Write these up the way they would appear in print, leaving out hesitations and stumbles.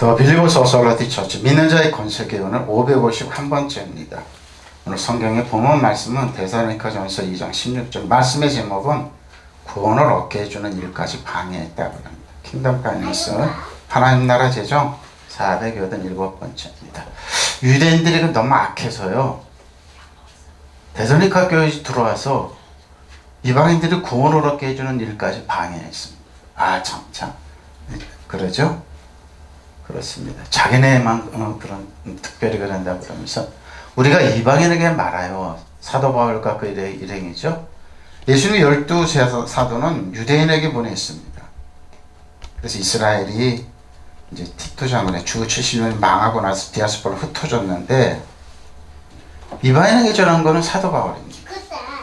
더 빌리버스 오솔라티 처치 믿는 자의 건설교회 오늘 551번째입니다. 오늘 성경의 본문 말씀은 데살로니가전서 2장 16절 말씀의 제목은 구원을 얻게 해주는 일까지 방해했다고 합니다. 킹덤 파이낸스 하나님 나라 재정 487번째입니다. 유대인들이 너무 악해서요. 데살로니가 교회에 들어와서 이방인들이 구원을 얻게 해주는 일까지 방해했습니다. 참 그러죠? 그렇습니다. 자기네만 그런 특별히 그런다 그러면서 우리가 이방인에게 말아요. 사도 바울과 그 일행이죠. 예수님 12 사도는 유대인에게 보냈습니다. 그래서 이스라엘이 이제 티토 장군의 주 70년이 망하고 나서 디아스포라로 흩어졌는데 이방인에게 전한 거는 사도 바울입니다.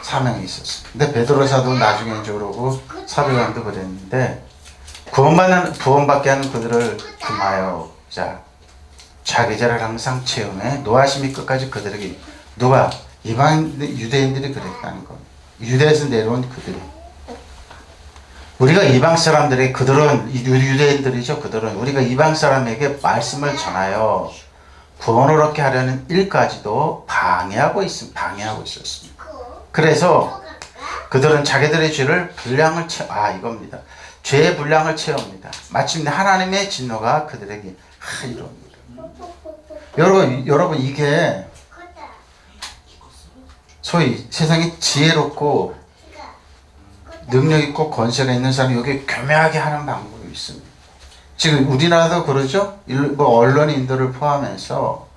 사명이 있었어요. 근데 베드로 사도 나중에 이제 그러고 사도 요한도 그랬는데 구원받게 하는 그들을 금하여 자기 자를 항상 채움해 노하심이 끝까지 그들에게 누가 이방 유대인들이 그랬다는 겁니다. 유대에서 내려온 그들이 우리가 이방 사람들이 그들은 유대인들이죠. 그들은 우리가 이방 사람에게 말씀을 전하여 구원을 얻게 하려는 일까지도 방해하고 있었습니다. 그래서 그들은 자기들의 죄를 이겁니다. 죄의 분량을 채웁니다. 마침내 하나님의 진노가 그들에게 이릅니다. 여러분 이게 소위 세상에 지혜롭고 능력 있고 권세가 있는 사람이 여기 교묘하게 하는 방법이 있습니다. 지금 우리나라도 그러죠. 언론인들을 포함해서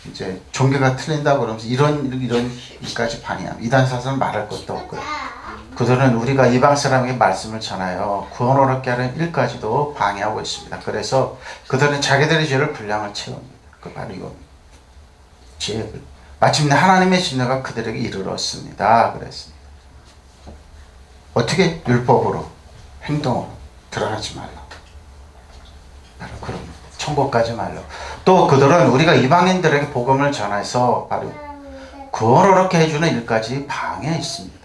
이제 종교가 틀린다고 그러면서 이런 일까지 방해합니다. 이단 사설은 말할 것도 없고요. 그들은 우리가 이방 사람에게 말씀을 전하여 구원을 얻게 하는 일까지도 방해하고 있습니다. 그래서 그들은 자기들의 죄를 분량을 채웁니다. 그 바로 이겁니다. 죄를. 마침내 하나님의 진노가 그들에게 이르렀습니다. 그랬습니다. 어떻게? 율법으로, 행동으로 드러나지 말라. 바로 그럽니다. 천국까지 말라. 또 그들은 우리가 이방인들에게 복음을 전해서 바로 구원을 얻게 해주는 일까지 방해했습니다.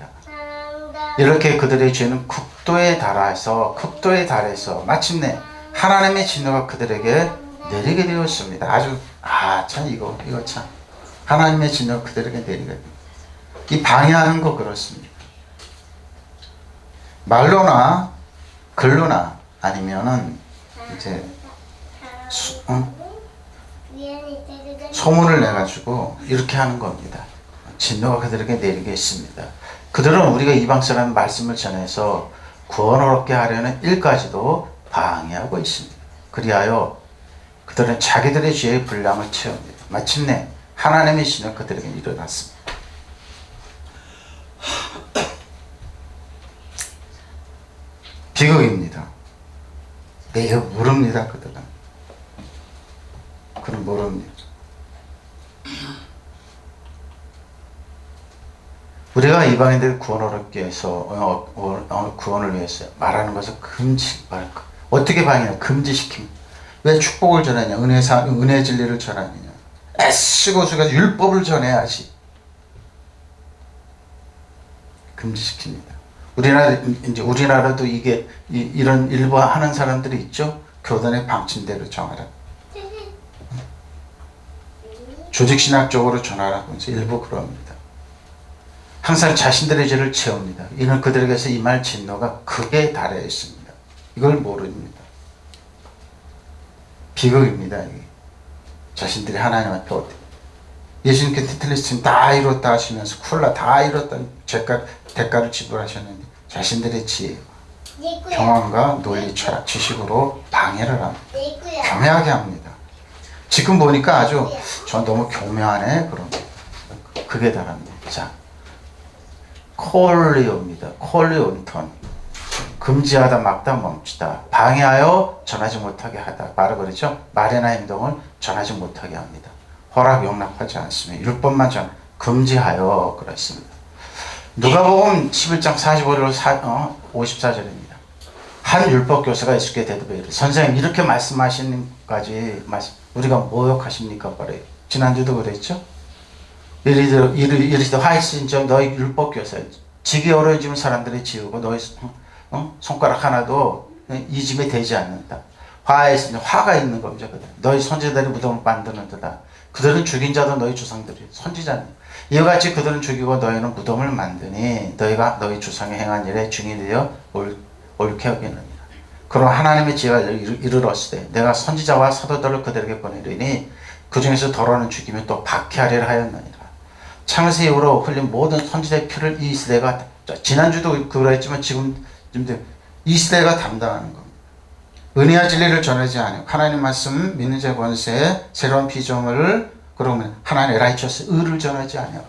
이렇게 그들의 죄는 극도에 달해서 마침내 하나님의 진노가 그들에게 내리게 되었습니다. 이거 참 하나님의 진노가 그들에게 내리게 됩니다. 이 방해하는 거 그렇습니다. 말로나 글로나 아니면은 이제 소문을 내가지고 이렇게 하는 겁니다. 진노가 그들에게 내리게 했습니다. 그들은 우리가 이방 사람 말씀을 전해서 구원을 얻게 하려는 일까지도 방해하고 있습니다. 그리하여 그들은 자기들의 죄의 분량을 채웁니다. 마침내 하나님의 신은 그들에게 일어났습니다. 비극입니다. 이거 모릅니다. 그들은 모릅니다. 우리가 이방인들 구원을 얻기 위해서 구원을 위해서 말하는 것을 어떻게 방해해요? 금지시킵니다. 왜 축복을 전하냐? 은혜 진리를 전하느냐? 애쓰고 율법을 전해야지. 금지시킵니다. 우리나라도 이런 일부 하는 사람들이 있죠. 교단의 방침대로 정하라. 조직신학적으로 전하라고 해서 일부 그럽니다. 항상 자신들의 죄를 채웁니다. 이는 그들에게서 임할 진노가 극에 달해 있습니다. 이걸 모릅니다. 비극입니다. 이게. 자신들이 하나님 앞에 예수님께 티틀리스트는 다 이뤘다 하시면서 다 이뤘다 대가를 지불하셨는데 자신들의 지혜, 경험과 논리, 철학, 지식으로 방해를 합니다. 교묘하게 합니다. 지금 보니까 전 너무 교묘하네. 그게 달합니다. 콜리오입니다. 콜리온턴. 금지하다 막다 멈추다. 방해하여 전하지 못하게 하다. 바로 그렇죠. 말이나 행동을 전하지 못하게 합니다. 허락 용납하지 않으며 율법만 금지하여 그렇습니다. 누가복음 11장 54절입니다. 한 율법 교사가 예수께 대답해 이르되 선생님 이렇게 말씀하시는까지 우리가 모욕하십니까? 그래요. 지난주도 그랬죠. 이르시되 화이신정 너희 율법 교사 지기 어려워지면 사람들이 지우고 너희 손가락 하나도 이 집에 되지 않는다. 화에 있으면 화가 있는 겁니다. 너희 선지자들이 무덤을 만드는 데다. 그들은 죽인 자도 너희 조상들이 선지자니 이와 같이 그들은 죽이고 너희는 무덤을 만드니 너희가 너희 조상이 행한 일에 증인이 되어 옳게 여기느니라. 그럼 하나님의 지혜가 이르렀으되 내가 선지자와 사도들을 그들에게 보내리니 그 중에서 더러는 죽이며 또 박해하리라 하였느니라. 창세 이후로 흘린 모든 선지자의 피를 이 시대가, 지난주도 그랬지만 지금 이 시대가 담당하는 겁니다. 은혜와 진리를 전하지 않아요. 하나님 말씀 믿는 자 권세 새로운 피조물을, 그러면 하나님의 라이처스 의를 전하지 않아요.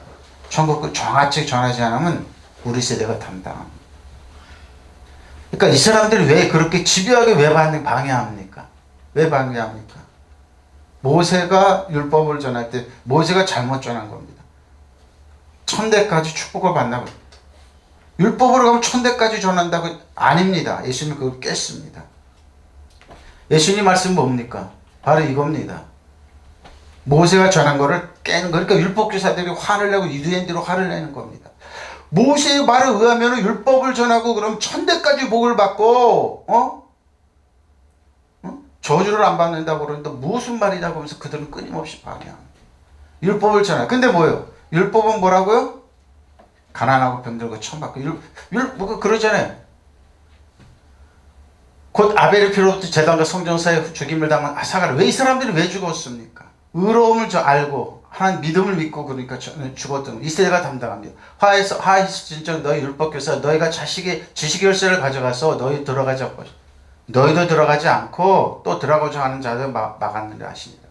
천국을 정확히 전하지 않으면 우리 세대가 담당합니다. 그러니까 이 사람들이 왜 그렇게 집요하게 왜 방해합니까? 왜 방해합니까? 모세가 율법을 전할 때 모세가 잘못 전한 겁니다. 천대까지 축복을 받나고, 율법으로 가면 천대까지 전한다고? 아닙니다. 예수님이 그걸 깼습니다. 예수님 말씀 뭡니까? 바로 이겁니다. 모세가 전한 거를 깨는 거. 그러니까 율법교사들이 화를 내고 유대인들이 화를 내는 겁니다. 모세의 말에 의하면 율법을 전하고 그럼 천대까지 복을 받고 저주를 안 받는다고 그러는데 무슨 말이냐고 하면서 그들은 끊임없이 방해합니다. 율법을 전하. 근데 뭐예요? 율법은 뭐라고요? 가난하고 병들고 천받고 뭐 그러잖아요. 곧 아벨의 피로부터 제단과 성전사에 죽임을 당한 사가랴. 왜 이 사람들이 왜 죽었습니까? 의로움을 알고 하나님 믿음을 믿고 그러니까 죽었던 이 세대가 담당합니다. 화에서 진짜 너희 율법교사 너희가 지식의 열쇠를 가져가서 너희 들어가지 않고 너희도 들어가지 않고 또 들어가고자 하는 자들 막았느라 하시니라.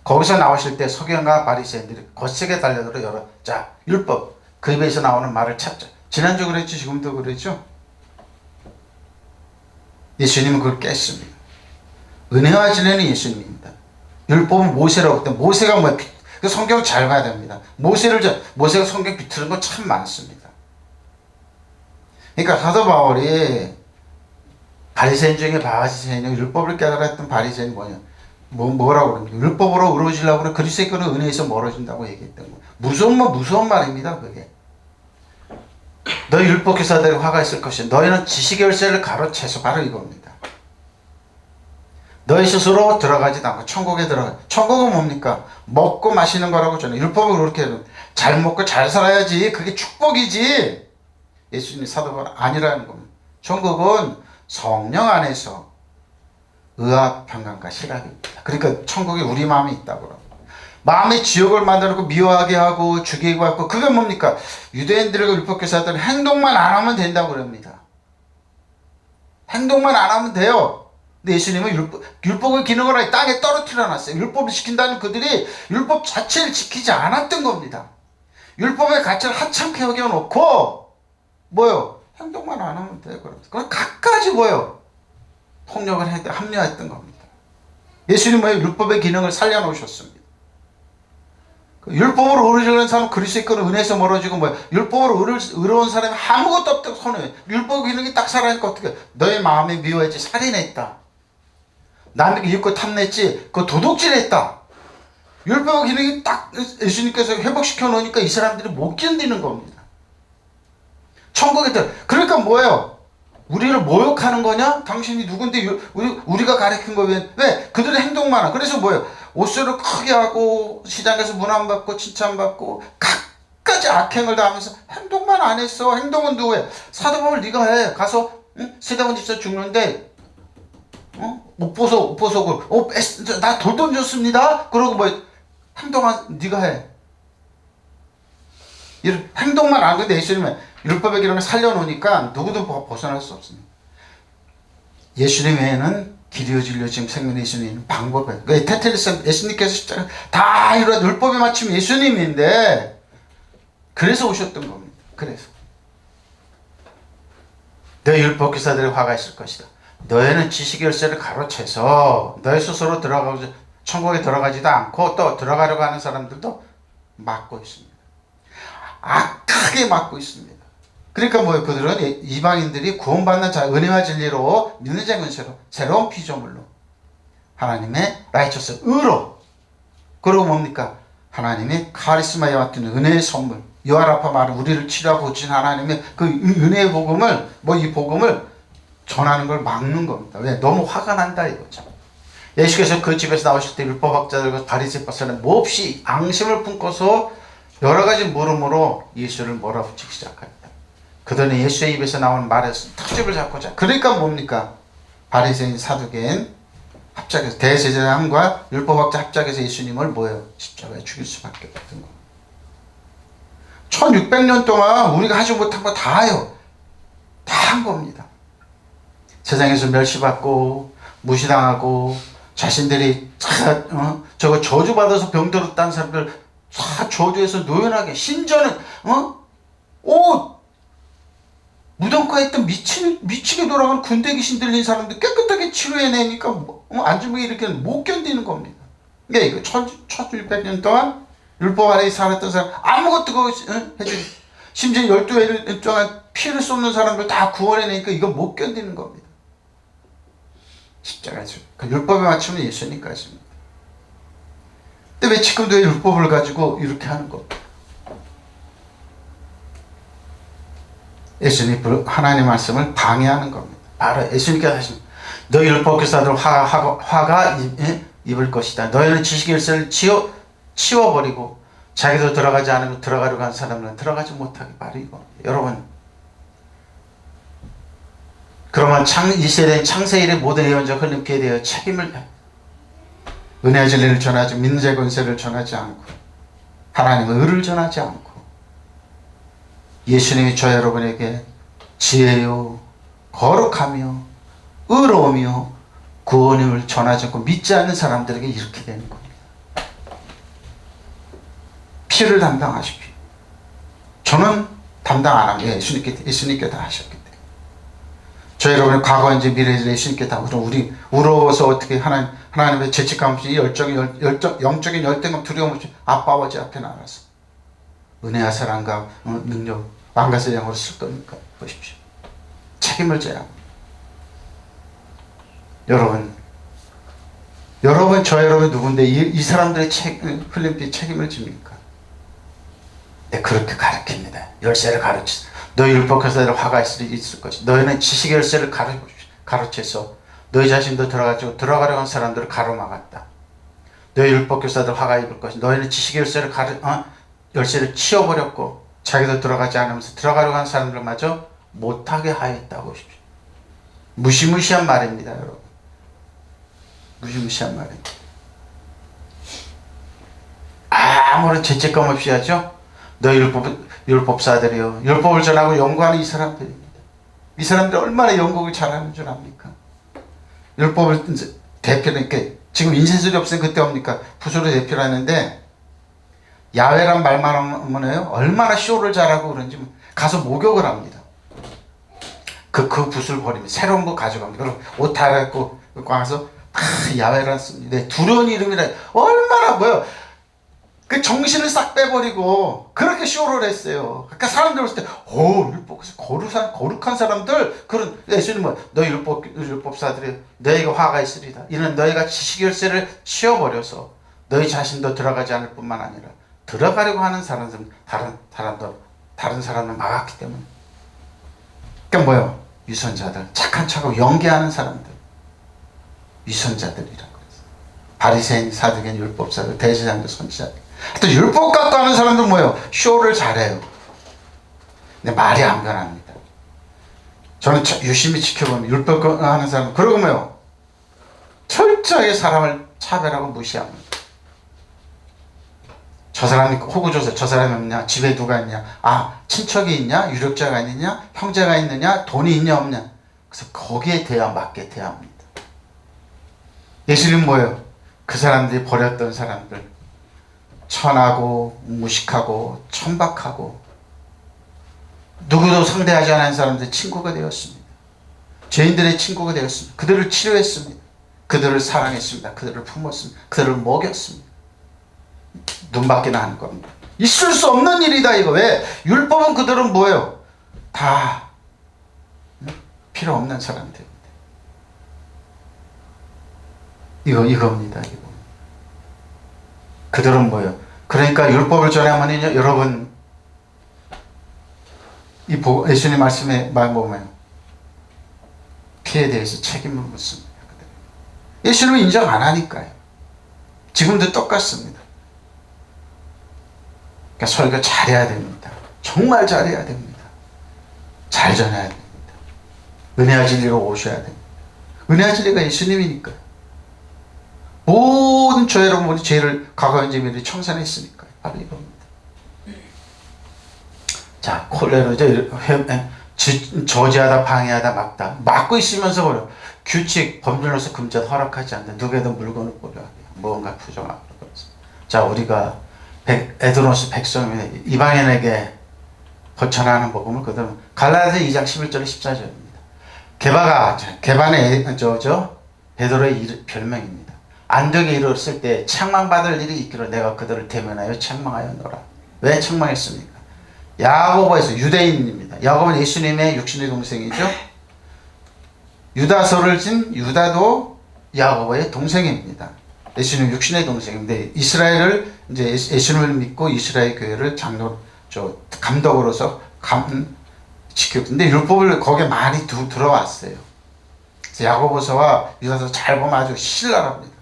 거기서 나오실 때 서기관과 바리새인들이 거세게 달려들어 열어 자 율법 그 입에서 나오는 말을 찾자. 지난주 그랬죠. 지금도 그랬죠. 예수님은 그걸 깼습니다. 은혜와 진리는 예수님입니다. 율법은 모세라고 했더니 모세가 뭐야? 그 성경 잘 봐야 됩니다. 모세가 성경 비틀은 거 참 많습니다. 그러니까 사도 바울이 바리새인 중에 바리새인이 율법을 깨달았던 바리새인이 뭐라고 그럽니까? 율법으로 의로워지려고 그래. 그리스도께는 은혜에서 멀어진다고 얘기했던 거예요. 무서운 말입니다. 그게. 너희 율법교사들이 화가 있을 것이야. 너희는 지식의 열쇠를 가로채서 바로 이겁니다. 너희 스스로 들어가지도 않고 천국에 들어가. 천국은 뭡니까? 먹고 마시는 거라고 저는 율법을 그렇게 잘 먹고 잘 살아야지. 그게 축복이지. 예수님이 사도가 아니라는 겁니다. 천국은 성령 안에서 의와 평강과 실학입니다. 그러니까 천국에 우리 마음이 있다고 그럽니다. 마음의 지옥을 만들고 미워하게 하고 죽이고 하고 그게 뭡니까? 유대인들과 율법교사들은 행동만 안 하면 된다고 그럽니다. 행동만 안 하면 돼요. 근데 예수님은 율법의 기능을 땅에 떨어뜨려 놨어요. 율법을 지킨다는 그들이 율법 자체를 지키지 않았던 겁니다. 율법의 가치를 하찮게 여겨놓고 뭐요? 행동만 안 하면 돼요. 그럼 각가지 뭐요? 폭력을 합리화했던 겁니다. 예수님은 율법의 기능을 살려놓으셨습니다. 율법으로 의로워지는 사람은 그리스도께로 은혜에서 멀어지고 율법으로 의로운 사람이 아무것도 없다고 선언해. 율법 기능이 딱 살아니까 어떻게 너의 마음에 미워했지 살인했다. 남에게 이웃고 탐냈지 그 도둑질했다. 율법 기능이 딱 예수님께서 회복시켜 놓으니까 이 사람들이 못 견디는 겁니다. 천국에 그러니까 뭐예요? 우리를 모욕하는 거냐? 당신이 누군데 우리가 가르친 거 왜? 그들의 행동만 하. 그래서 뭐예요? 옷소리를 크게 하고 시장에서 문안받고 칭찬받고 각가지 악행을 다 하면서 행동만 안 했어. 행동은 누구야? 사도 바울 네가 해. 가서 스데반 집사 죽는데 옷 벗어 나 돌 던졌습니다. 그러고 행동한 네가 해. 이런 행동만 안 하는데 예수님은 율법의 기능을 살려놓으니까 누구도 벗어날 수 없습니다. 예수님 외에는 길이요 진리요 지금 생명의 예수님은 방법이에요. 테텔리스 예수님께서 다 이런 율법에 맞추면 예수님인데 그래서 오셨던 겁니다. 그래서 너희 율법교사들의 화가 있을 것이다. 너희는 지식의 열쇠를 가로채서 너희 스스로 천국에 들어가지도 않고 또 들어가려고 하는 사람들도 막고 있습니다. 악하게 막고 있습니다. 그러니까 그들은 이방인들이 구원받는 자 은혜와 진리로 믿는 자 권세로 새로운 피조물로 하나님의 라이처스 의로 그리고 뭡니까? 하나님의 카리스마에 맡긴 은혜의 선물 요하라파 말은 우리를 치료하고 고친 하나님의 그 은혜의 복음을 이 복음을 전하는 걸 막는 겁니다. 왜? 너무 화가 난다 이거죠. 예수께서 그 집에서 나오실 때 율법학자들과 바리새 박사는 몹시 앙심을 품고서 여러 가지 물음으로 예수를 몰아붙이기 시작합니다. 그들은 예수의 입에서 나오는 말에서 터집을 잡고자. 그러니까 뭡니까? 바리새인 사두개인 합작해서 대제사장과 율법학자 합작해서 예수님을 뭐예요? 십자가에 죽일 수밖에 없던 겁니다. 1600년 동안 우리가 하지 못한 거 다 해요. 다 한 겁니다. 세상에서 멸시받고 무시당하고 자신들이 저거 저주받아서 병들었다는 사람들 다 저주해서 노연하게, 심지어는 무덤가에 있던 미치게 돌아가는 군대 귀신 들린 사람들 깨끗하게 치료해내니까 안중에 이렇게 못 견디는 겁니다. 그러니까 이거 1600년 동안 율법 아래에 살았던 사람 아무것도 해주지, 심지어 12일 동안 피를 쏟는 사람들 다 구원해내니까 이거 못 견디는 겁니다. 십자가죠. 그 율법에 맞추면 예수님까지입니다. 근데 왜 지금도 율법을 가지고 이렇게 하는 겁니까? 예수님 하나님의 말씀을 방해하는 겁니다. 바로 예수님께서 하신 너희 율법교사들 화가 입을 것이다. 너희는 지식의 열쇠를 치워버리고 자기도 들어가지 않으면 들어가려고 한 사람은 들어가지 못하게 바로 이겁니다. 여러분, 그러면 이 세대인 창세일의 모든 예언자가 흘림께 대하여 책임을 은혜의 진리를 전하지, 믿는 자의 권세를 전하지 않고 하나님의 의를 전하지 않고 예수님이 저 여러분에게 지혜요 거룩하며 의로우며 구원임을 전하지 않고 믿지 않는 사람들에게 이렇게 되는 겁니다. 피를 담당하십시오. 저는 담당 안 합니다. 예수님께 다 하셨기 때문에. 저 여러분의 과거인지 미래인지 예수님께 다. 우리 울어서 어떻게 하나님의 죄책감 없이 영적인 열등감 두려움 없이 아빠 아버지 앞에 나가서 은혜와 사랑과 능력 왕가서 영으로 쓸 겁니까? 보십시오. 책임을 져야 합니다. 여러분 저 여러분 누군데 이 사람들의 흘림빛 책임을 집니까? 네, 그렇게 가르칩니다. 열쇠를 가르치. 너희 율법교사들 화가 있을 것이. 너희는 지식의 열쇠를 가르쳐서 너희 자신도 들어가려고 한 사람들을 가로막았다. 너희 율법교사들 화가 입을 것이. 너희는 지식의 열쇠를 치워버렸고 자기도 들어가지 않으면서 들어가려고 한 사람들마저 못하게 하였다고 보십시오. 무시무시한 말입니다, 여러분. 무시무시한 말입니다. 아무런 죄책감 없이 하죠. 너희 율법사들이요, 율법을 전하고 연구하는 이 사람들입니다. 이 사람들 얼마나 연구를 잘하는 줄 압니까? 율법을 대표로 이렇게 지금 인쇄술이 없으면 그때 옵니까? 붓으로 대표를 하는데 야외란 말만 하면 얼마나 쇼를 잘하고 그런지 가서 목욕을 합니다. 그 붓을 버리면 새로운 거 가져갑니다. 그럼 옷 다 입고 가서 야외란 씁니다. 두려운 이름이라 얼마나 그 정신을 싹 빼버리고 그렇게 쇼를 했어요. 그러니까 사람들 봤을 때 거룩한 사람들, 그런 예수님은 너희 율법사들이 너희가 화가 있으리다. 이는 너희가 지식 열쇠를 치워버려서 너희 자신도 들어가지 않을 뿐만 아니라 들어가려고 하는 다른 사람을 막았기 때문에. 그러니까 유선자들, 착한 척하고 연기하는 사람들, 유선자들이라고 그랬어요. 바리새인, 사두개인, 율법사들, 대제사장들, 선지자들. 또 율법 갖고 하는 사람들 쇼를 잘해요. 근데 말이 안 변합니다. 저는 유심히 지켜보면 율법 하는 사람, 그러고 철저하게 사람을 차별하고 무시합니다. 저 사람이 호구조사, 저 사람이 없냐, 집에 누가 있냐, 친척이 있냐, 유력자가 있느냐, 형제가 있느냐, 돈이 있냐 없냐. 그래서 거기에 맞게 대합니다. 예수님 그 사람들이 버렸던 사람들, 천하고 무식하고 천박하고 누구도 상대하지 않은 사람들 친구가 되었습니다. 죄인들의 친구가 되었습니다. 그들을 치료했습니다. 그들을 사랑했습니다. 그들을 품었습니다. 그들을 먹였습니다. 눈밖에나 하는 겁니다. 있을 수 없는 일이다 이거. 왜? 율법은 그들은 다 필요 없는 사람들입니다. 이겁니다. 그들은 그러니까 율법을 전하면요, 여러분, 예수님 말씀에 말 보면 피에 대해서 책임을 묻습니다. 예수님은 인정 안 하니까요. 지금도 똑같습니다. 그러니까 설교 잘해야 됩니다. 정말 잘해야 됩니다. 잘 전해야 됩니다. 은혜와 진리로 오셔야 됩니다. 은혜와 진리가 예수님이니까요. 모든 죄로 우리 죄를 과거의 죄를 청산했으니까요. 바로 이겁니다. 자, 콜레로죠. 저지하다, 방해하다, 막다. 막고 있으면서 버려. 규칙, 법률로서 금전 허락하지 않는다. 누구에도 물건을 보려 하게. 무언가 부정하고 그렇습니다. 자, 우리가 에드로스 백성이 이방인에게 거천하는 복음을 그대로 갈라디아서 2장 11절 14절입니다. 개반의 베드로의 별명입니다. 안동에 이르렀을 때 책망받을 일이 있기로 내가 그들을 대면하여 책망하였노라. 왜 책망했습니까? 야고보에서 유대인입니다. 야고보는 예수님의 육신의 동생이죠. 유다서를 진 유다도 야고보의 동생입니다. 예수님 육신의 동생인데 이스라엘을 이제 예수님을 믿고 이스라엘 교회를 감독으로서 지켰고, 근데 율법을 거기에 많이 들어왔어요. 그래서 야고보서와 유다서 잘 보면 아주 신랄합니다.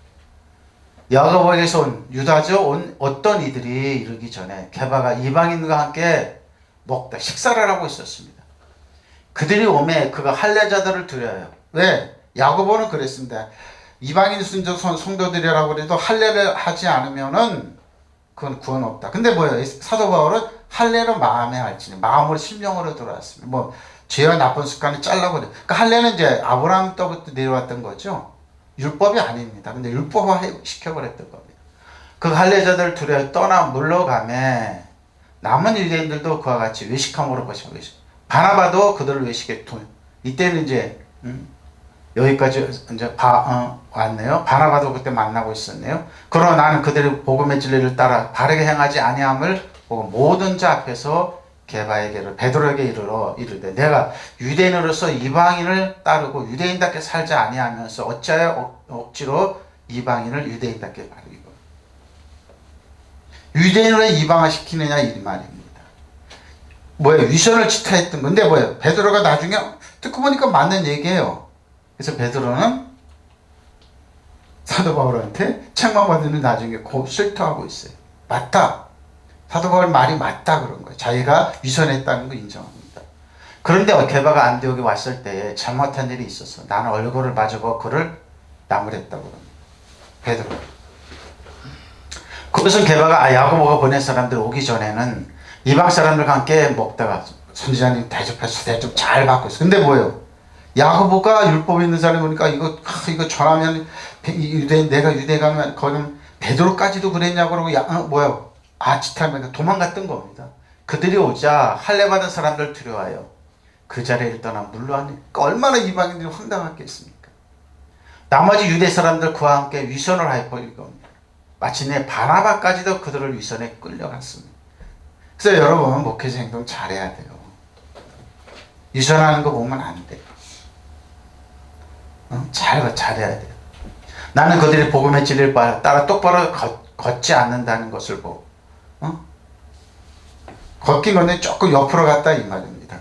야고보에게서 온 유다죠. 온 어떤 이들이 이르기 전에 게바가 이방인과 함께 먹다 식사를 하고 있었습니다. 그들이 오매 그가 할례자들을 두려워요. 왜? 야고보는 그랬습니다. 이방인 성도들이라고 해도 할례를 하지 않으면은 그건 구원 없다. 근데 뭐예요? 사도 바울은 할례로 마음에 알지니 마음으로 심령으로 들어왔습니다. 뭐 죄와 나쁜 습관을 잘라버려. 그러니까 할례는 이제 아브라함 때부터 내려왔던 거죠. 율법이 아닙니다. 근데 율법화 시켜버렸던 겁니다. 그 할례자들 두려워 떠나 물러가매 남은 유대인들도 그와 같이 외식함으로 거시고 계십니다. 바나바도 그들을 외식했고, 이때는 이제 여기까지 이제 왔네요. 바나바도 그때 만나고 있었네요. 그러나 나는 그들의 복음의 진리를 따라 바르게 행하지 아니함을 보고 모든 자 앞에서 베드로에게 이르되 내가 유대인으로서 이방인을 따르고 유대인답게 살지 아니하면서 어찌하여 억지로 이방인을 유대인답게 바르기고 유대인으로 이방화 시키느냐 이 말입니다. 뭐예요? 위선을 지탄했던 건데 뭐예요? 베드로가 나중에 듣고 보니까 맞는 얘기예요. 그래서 베드로는 사도 바울한테 책망받으면 나중에 실토하고 있어요. 맞다. 사도 바울 말이 맞다 그런 거예요. 자기가 위선했다는 거 인정합니다. 그런데 게바가 안디옥에 왔을 때 잘못한 일이 있어서 나는 얼굴을 마주보고 그를 나무랬다고 합니다. 베드로. 그것은 게바가 야고보가 보낸 사람들 오기 전에는 이방 사람들과 함께 먹다가 선지자님 대접해서 좀 잘 받고 있어. 근데 뭐예요? 야고보가 율법에 있는 사람이 보니까 이거 전하면 내가 유대 가면 거기는 베드로까지도 그랬냐고 그러고 뭐야? 아치타면 도망갔던 겁니다. 그들이 오자 할례 받은 사람들 두려워요. 그 자리를 떠나 물러가니 얼마나 이방인들이 황당했겠습니까? 나머지 유대 사람들 그와 함께 위선을 하여버릴 겁니다. 마침내 바나바까지도 그들을 위선에 끌려갔습니다. 그래서 여러분 목회자 행동 잘해야 돼요. 위선하는 거 보면 안 돼요. 잘해야 돼요. 나는 그들이 복음의 진리를 따라 똑바로 걷지 않는다는 것을 보고 걷긴 건데 조금 옆으로 갔다 이 말입니다.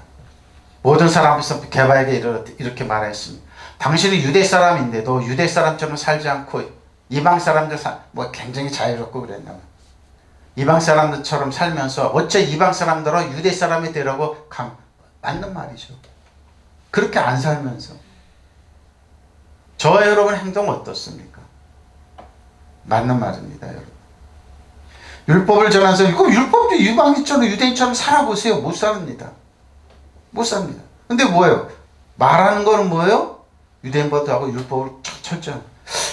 모든 사람 앞에서 게바에게 이렇게 말했습니다. 당신은 유대 사람인데도 유대 사람처럼 살지 않고 이방 사람들 굉장히 자유롭고 그랬나요? 이방 사람들처럼 살면서 어째 이방 사람들은 유대 사람이 되라고 맞는 말이죠. 그렇게 안 살면서 저와 여러분 행동 어떻습니까? 맞는 말입니다, 여러분. 율법을 전하면서 이거 율법도 이방인처럼 유대인처럼 살아보세요. 못 삽니다. 못 삽니다. 근데 뭐예요? 말하는 거는 뭐예요? 유대인법도 하고 율법을 철저한.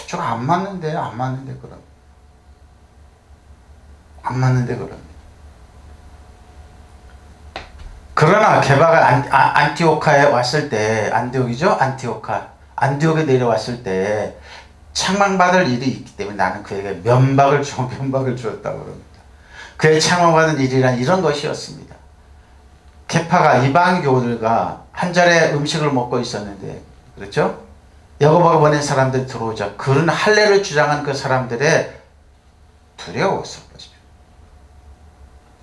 저거 안 맞는데 그럼. 안 맞는데 그럼. 그러나 게바가 안티오카에 왔을 때 안디옥이죠? 안디옥에 내려왔을 때 책망받을 일이 있기 때문에 나는 그에게 면박을 주었다고 그럽니다. 그의 책망받은 일이란 이런 것이었습니다. 케파가 이방 교우들과 한 자리에 음식을 먹고 있었는데, 그렇죠? 야고보가 보낸 사람들이 들어오자 그런 할례를 주장하는 그 사람들의 두려웠을 것입니다.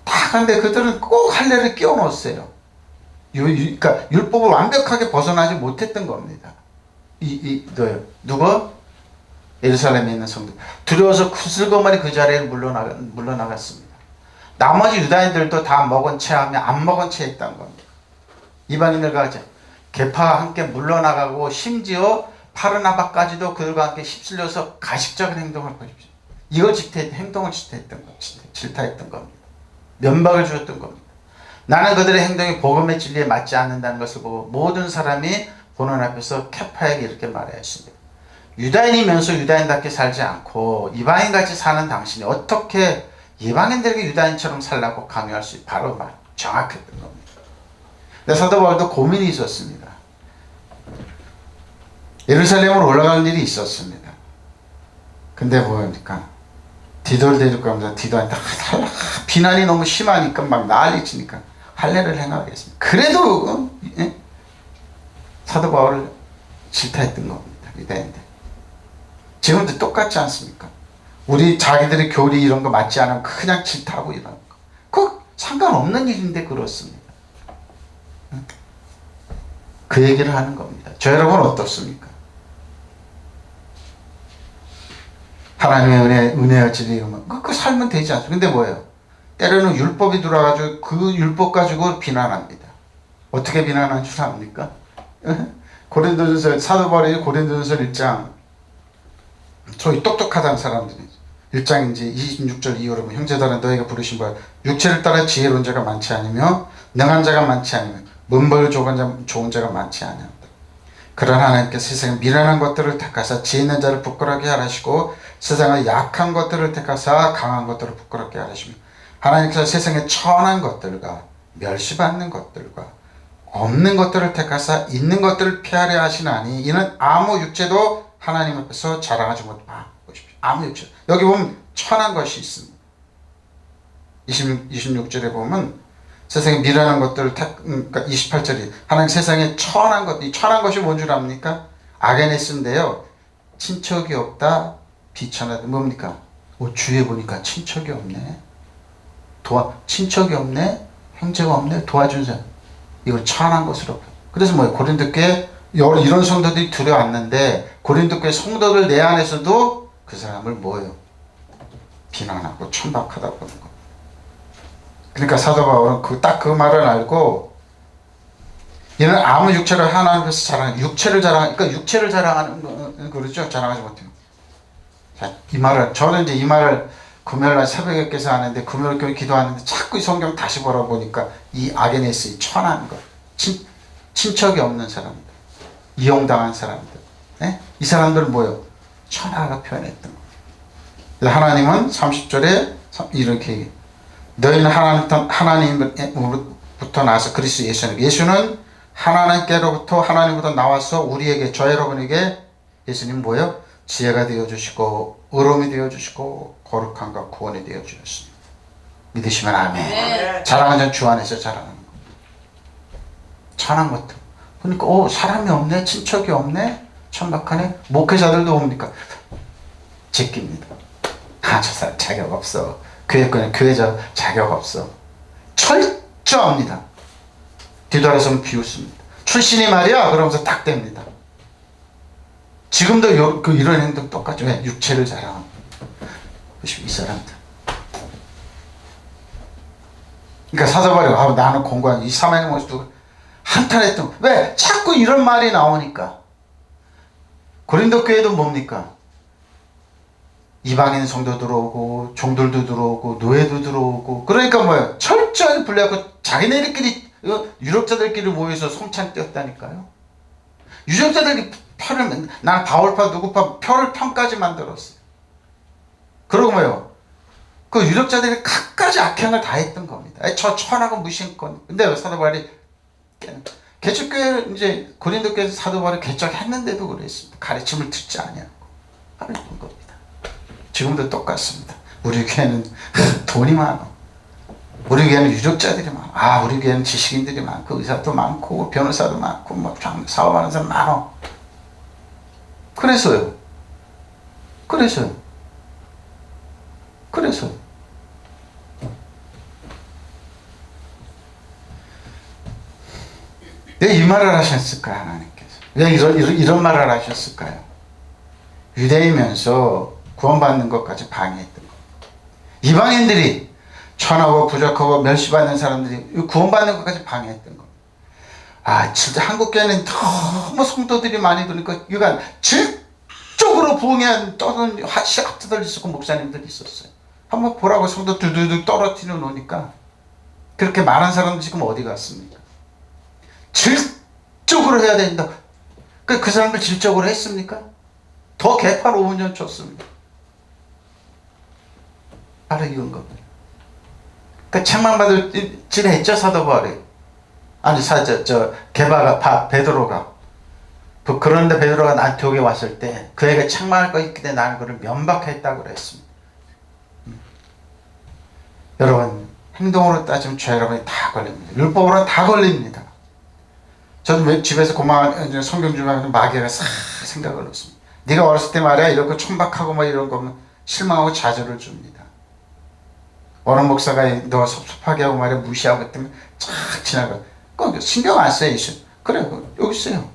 다 근데 그들은 꼭 할례를 끼워 넣었어요. 그러니까 율법을 완벽하게 벗어나지 못했던 겁니다. 너요. 누가? 예루살렘에 있는 성도. 두려워서 구슬거머리 그 자리에 물러나갔습니다. 나머지 유다인들도 다 먹은 채 하면 안 먹은 채 있다는 겁니다. 이방인들과 같이 계파와 함께 물러나가고 심지어 바르나바까지도 그들과 함께 휩쓸려서 가식적인 행동을 보십시오. 이걸 행동을 질타했던 겁니다. 면박을 주었던 겁니다. 나는 그들의 행동이 복음의 진리에 맞지 않는다는 것을 보고 모든 사람이 보는 앞에서 케파에게 이렇게 말하였습니다. 유다인이면서 유다인답게 살지 않고 이방인같이 사는 당신이 어떻게 이방인들에게 유다인처럼 살라고 강요할 수 있고 바로 정확했던 겁니다. 근데 사도 바울도 고민이 있었습니다. 예루살렘으로 올라갈 일이 있었습니다. 근데 뭡니까? 디도를 데리고 가면서 디도한테 비난이 너무 심하니까 막 난리치니까 할례를 행하겠습니다. 그래도 사도 바울을 질타했던 겁니다. 유다인들. 지금도 똑같지 않습니까? 우리 자기들의 교리 이런 거 맞지 않으면 그냥 질타하고 이런 거. 그거 상관없는 일인데 그렇습니다. 그 얘기를 하는 겁니다. 저 여러분 어떻습니까? 하나님의 은혜와 진리면 그 살면 되지 않습니까? 근데 뭐예요? 때로는 율법이 들어와가지고 그 율법 가지고 비난합니다. 어떻게 비난하는 줄 압니까? 고린도전서 사도 바울이 고린도전서 1장 소위 똑똑하다는 사람들이 1장 이제 26절 이후로 형제들은 너희가 부르신 바 육체를 따라 지혜로운 자가 많지 않으며 능한 자가 많지 않으며 문벌 좋은 자가 많지 않으며 그러나 하나님께서 세상에 미련한 것들을 택하사 지혜 있는 자를 부끄럽게 하시고 세상의 약한 것들을 택하사 강한 것들을 부끄럽게 하시며 하나님께서 세상의 천한 것들과 멸시받는 것들과 없는 것들을 택하사 있는 것들을 피하려 하시나니 이는 아무 육체도 하나님 앞에서 자랑하지 못하. 보십시오. 아무 육체. 여기 보면 천한 것이 있습니다. 26절에 보면 세상에 미련한 것들을 그러니까 28절이 하나님 세상에 천한 것, 이 천한 것이 뭔 줄 압니까? 아게네스인데요. 친척이 없다, 비천하다. 뭡니까? 주위에 보니까 친척이 없네. 친척이 없네, 형제가 없네, 도와준 사람. 이거 천한 것으로. 그래서 뭐예요? 고린도교회 이런 성도들이 들어왔는데 고린도교회 성도들 내 안에서도 그 사람을 뭐예요? 비난하고 천박하다고 보는 겁니다. 그러니까 사도 바울은 딱 그 말을 알고 얘는 아무 육체를 하나님 앞에서 자랑하는 그러니까 육체를 자랑하는 그러죠. 자랑하지 못해요. 자, 저는 이제 이 말을 금요일날 새벽에 깨서 하는데 금요일 기도하는데 자꾸 이 성경 다시 보라 보니까 이 아게네스 이 천한 것 친척이 없는 사람들 이용당한 사람들 이 사람들은 뭐예요? 천하가 표현했던 거예요. 하나님은 30절에 이렇게 얘기해요. 너희는 하나님으로부터 나와서 그리스도 예수는 하나님으로부터 나와서 우리에게 저 여러분에게 예수님 뭐예요? 지혜가 되어주시고 의로움이 되어주시고 거룩함과 구원이 되어주셨습니다. 믿으시면 아멘. 네. 자랑은 전 주 안에서 자랑하는 겁니다. 천한 것들 그러니까 사람이 없네, 친척이 없네, 천박하네. 목회자들도 뭡니까? 제낍니다. 저 사람 자격 없어. 교회자 자격 없어. 철저합니다. 뒤돌아서면 비웃습니다. 출신이 말이야 그러면서 딱 댑니다. 지금도 이런 행동 똑같죠. 왜? 육체를 자랑합니다. 이 사람들. 그러니까 사도 바울이 나는 공부한 이 사망의 모습도 한탄했던. 왜? 자꾸 이런 말이 나오니까. 고린도 교회도 뭡니까? 이방인 성도 들어오고 종들도 들어오고 노예도 들어오고 그러니까 뭐예요? 철저히 분리하고 자기네들끼리 유력자들끼리 모여서 송찬 띄었다니까요. 유력자들끼리 표를 난 바울파 누구파 표를 편까지 만들었어요. 그러고 뭐예요? 그 유력자들이 갖가지 악행을 다 했던 겁니다. 저 천하고 무신권. 근데 사도 바울이 개척교회 이제 고린도교회에서 사도 바울이 개척했는데도 그랬습니다. 가르침을 듣지 아니하고 하는 겁니다. 지금도 똑같습니다. 우리 교회는 돈이 많아. 우리 교회는 유력자들이 많아. 우리 교회는 지식인들이 많고 의사도 많고 변호사도 많고 뭐 사업하는 사람 많아. 그래서요. 왜 이 말을 하셨을까 하나님께서? 왜 이런 말을 하셨을까요? 유대이면서 구원받는 것까지 방해했던 거. 이방인들이 천하고 부족하고 멸시받는 사람들이 구원받는 것까지 방해했던 거. 아, 진짜 한국교회는 너무 성도들이 많이 들으니까 이건 질적으로 부흥에 떠는 시각 뜯어지고 목사님들이 있었어요. 한번 보라고 성도 두두둑 떨어뜨려 놓으니까 그렇게 많은 사람들 지금 어디 갔습니까? 질적으로 해야 된다. 그 사람들 질적으로 했습니까? 더 개판 5년 쳤습니다. 바로 이건 겁니다. 그 책망 받을 질했죠, 사도 바울이. 아니, 베드로가. 그런데 베드로가 안티옥에 왔을 때 그에게 책망할 거 있기 때문에 나는 그를 면박했다고 그랬습니다. 여러분, 행동으로 따지면 죄 여러분이 다 걸립니다. 율법으로는 다 걸립니다. 저는 집에서 성경 주면 마귀가 싹 생각을 넣습니다. 네가 어렸을 때 말이야 이렇게 촌박하고 뭐 이런 거면 실망하고 좌절을 줍니다. 어느 목사가 너 섭섭하게 하고 말이야 무시하고 그랬더니 쫙 지나가. 신경 안 써요. 예수. 그래 여기 있어요.